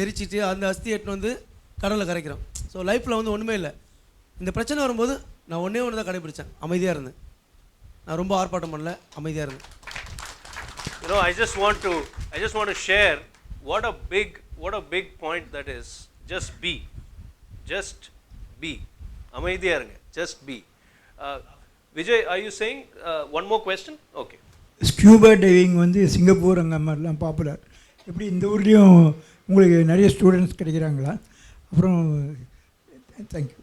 எரிச்சிட்டு அந்த அஸ்தி எட்டுன்னு வந்து கடலில் கரைக்கிறோம். ஸோ லைஃப்பில் வந்து ஒன்றுமே இல்லை. இந்த பிரச்சனை வரும்போது நான் ஒன்று தான் கடைப்பிடிச்சேன், அமைதியாக இருந்தேன். நான் ரொம்ப ஆர்ப்பாட்டம் பண்ணல, அமைதியாக இருந்தேன். You know, I just want to share what a big point that is. Just be. அமைதியாக இருங்க, just be. Vijay, are you saying one more question? Okay. Scuba diving வந்து சிங்கப்பூர் அங்கே மாதிரிலாம் பாப்புலர். எப்படி இந்த ஊர்லேயும் உங்களுக்கு நிறைய ஸ்டூடெண்ட்ஸ் கிடைக்கிறாங்களா? அப்புறம் தேங்க்யூ.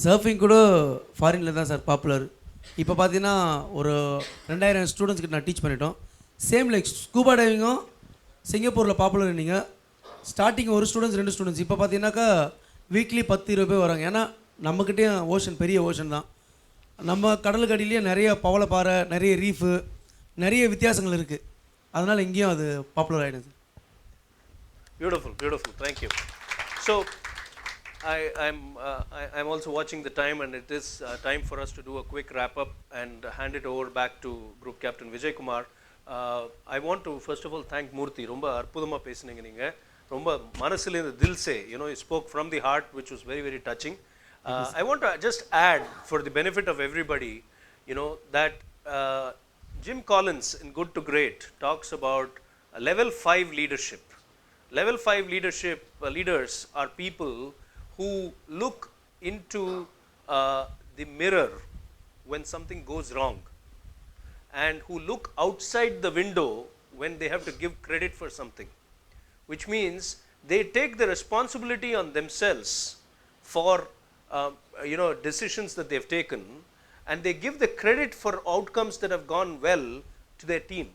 சர்ஃபிங் கூட ஃபாரினில் தான் சார் பாப்புலர். இப்போ பார்த்தீங்கன்னா ஒரு 2000 ஸ்டூடெண்ட்ஸ்க்கு நான் டீச் பண்ணிட்டோம். சேம் லைக் ஸ்கூபா டைவிங்கும் சிங்கப்பூரில் பாப்புலர். நீங்கள் ஸ்டார்டிங் ஒரு ஸ்டூடெண்ட்ஸ் 2 ஸ்டூடெண்ட்ஸ், இப்போ பார்த்தீங்கன்னாக்கா வீக்லி 10-20 பேர் வராங்க. ஏன்னா நம்மக்கிட்டேயும் ஓஷன் பெரிய ஓஷன் தான். நம்ம கடலுக்கு அடியிலேயே நிறைய பவளப்பாறை, நிறைய ரீஃபு, நிறைய வித்தியாசங்கள் இருக்குது. அதனால் இங்கேயும் அது பாப்புலர் ஆகிடுது. Beautiful, beautiful. Thank you. So, I'm also watching the time, and it is time for us to do a quick wrap up and hand it over back to Group Captain Vijay Kumar. I want to first of all thank Murthy. ரொம்ப அற்புதமா பேசுனீங்க நீங்க. ரொம்ப மனசுல இருந்து தில் சே, you spoke from the heart, which was very, very touching. I want to just add, for the benefit of everybody, that Jim Collins in Good to Great talks about level 5 leadership. Level 5 leadership leaders are people who look into the mirror when something goes wrong, and who look outside the window when they have to give credit for something, which means they take the responsibility on themselves for decisions that they've taken, and they give the credit for outcomes that have gone well to their team.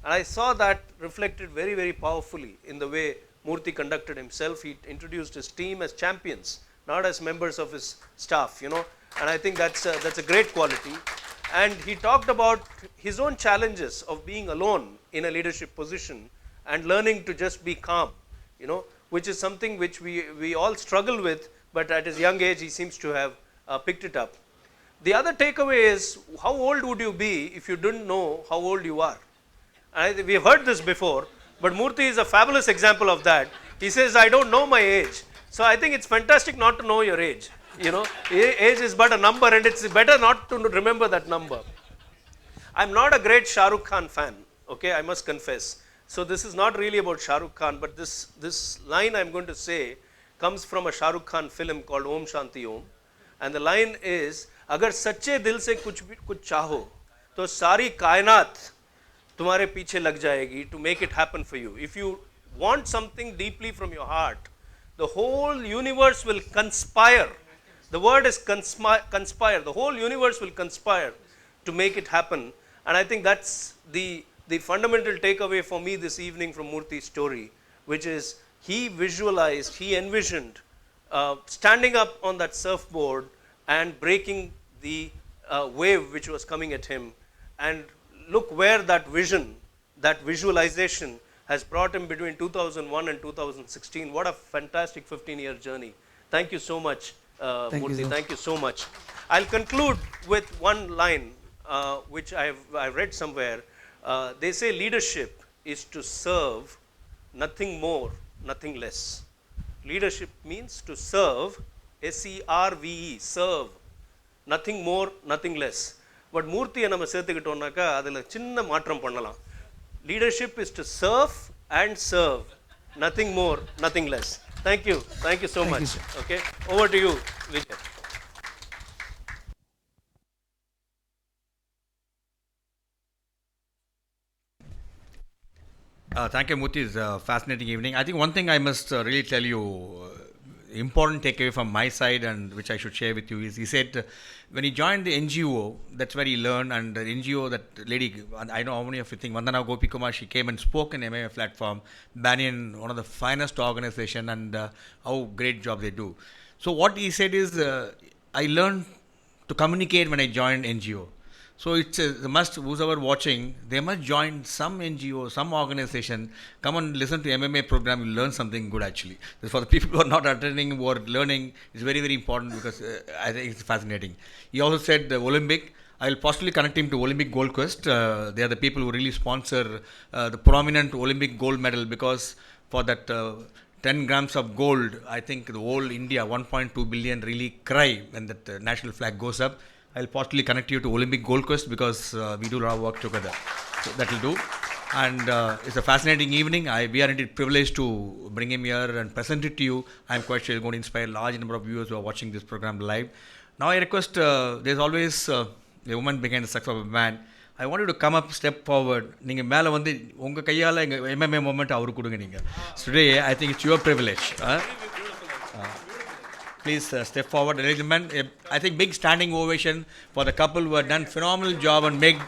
And I saw that reflected very, very powerfully in the way Murthy conducted himself. He introduced his team as champions, not as members of his staff, and I think that's a great quality. And he talked about his own challenges of being alone in a leadership position and learning to just be calm, which is something which we all struggle with, but at his young age he seems to have picked it up. The other takeaway is, how old would you be if you didn't know how old you are? We have heard this before, but Murthy is a fabulous example of that. He says, I don't know my age. So I think it's fantastic not to know your age. Age is but a number, and it's better not to remember that number. I'm not a great Shah Rukh Khan fan, okay, I must confess. So this is not really about Shah Rukh Khan, but this line I'm going to say comes from a Shah Rukh Khan film called Om Shanti Om. And the line is, अगर सच्चे दिल से कुछ चाहो तो सारी कायनात तुम्हारे पीछे लग जाएगी to make it happen for you. If you want something deeply from your heart, the whole universe will conspire. The word is conspire. The whole universe will conspire to make it happen. And I think that's the fundamental takeaway for me this evening from Murthy's story, which is he visualized, he envisioned standing up on that surfboard and breaking the wave which was coming at him. And look where that vision, that visualization has brought him between 2001 and 2016. What a fantastic 15-year journey. Thank you so much, Murthy. Thank you so much. I'll conclude with one line which I've read somewhere. They say leadership is to serve, nothing more, nothing less. Leadership means to serve, S-E-R-V-E, serve, nothing more, nothing less. But Murthy நம்ம சேர்த்துக்கிட்டோம்னாக்கா அதில் சின்ன மாற்றம் பண்ணலாம். Leadership is to serve and serve, nothing more, nothing less. Thank you so much. Okay, over to you, Vijay. Thank you, Murthy. It's a fascinating evening. I think one thing I must really tell you, important takeaway from my side, and which I should share with you, is he said when he joined the NGO, that's where he learned. And the NGO, that lady, I know how many of you think, Vandana Gopi Kumar, she came and spoke in MMA platform, Banyan, one of the finest organization, and how great job they do. So what he said is, I learned to communicate when I joined NGO. So it's a must, whoever watching, they must join some NGO, some organization, come and listen to MMA program, you'll learn something good actually. For the people who are not attending, who are learning, it's very, very important because I think it's fascinating. He also said the Olympic, I will possibly connect him to Olympic Gold Quest. They are the people who really sponsor the prominent Olympic gold medal, because for that 10 grams of gold, I think the whole India, 1.2 billion really cry when that national flag goes up. I'll possibly connect you to Olympic Gold Quest because we do a lot of work together. So that will do. And it's a fascinating evening. We are indeed privileged to bring him here and present it to you. I'm quite sure it's going to inspire a large number of viewers who are watching this program live. Now I request, there's always a woman behind the success of a man. I want you to come up, step forward. நீங்கள் மேலே வந்து உங்கள் கையால் எங்கள் MMA moment அவருக்கு கொடுங்க நீங்கள். Today, I think it's your privilege. Please step forward, ladies and gentlemen. I think big standing ovation for the couple who have done phenomenal job and made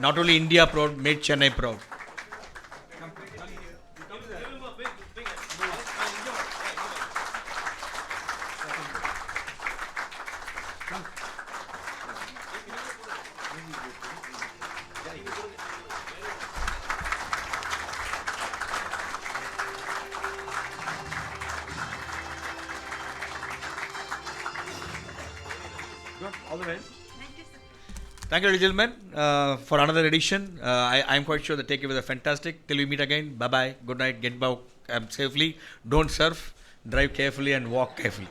not only India proud, made Chennai proud. All the best. Thank you, ladies and gentlemen, for another edition. I'm quite sure the takeaway was fantastic. Till we meet again, bye bye, good night, get back safely. Don't surf, drive carefully, and walk carefully.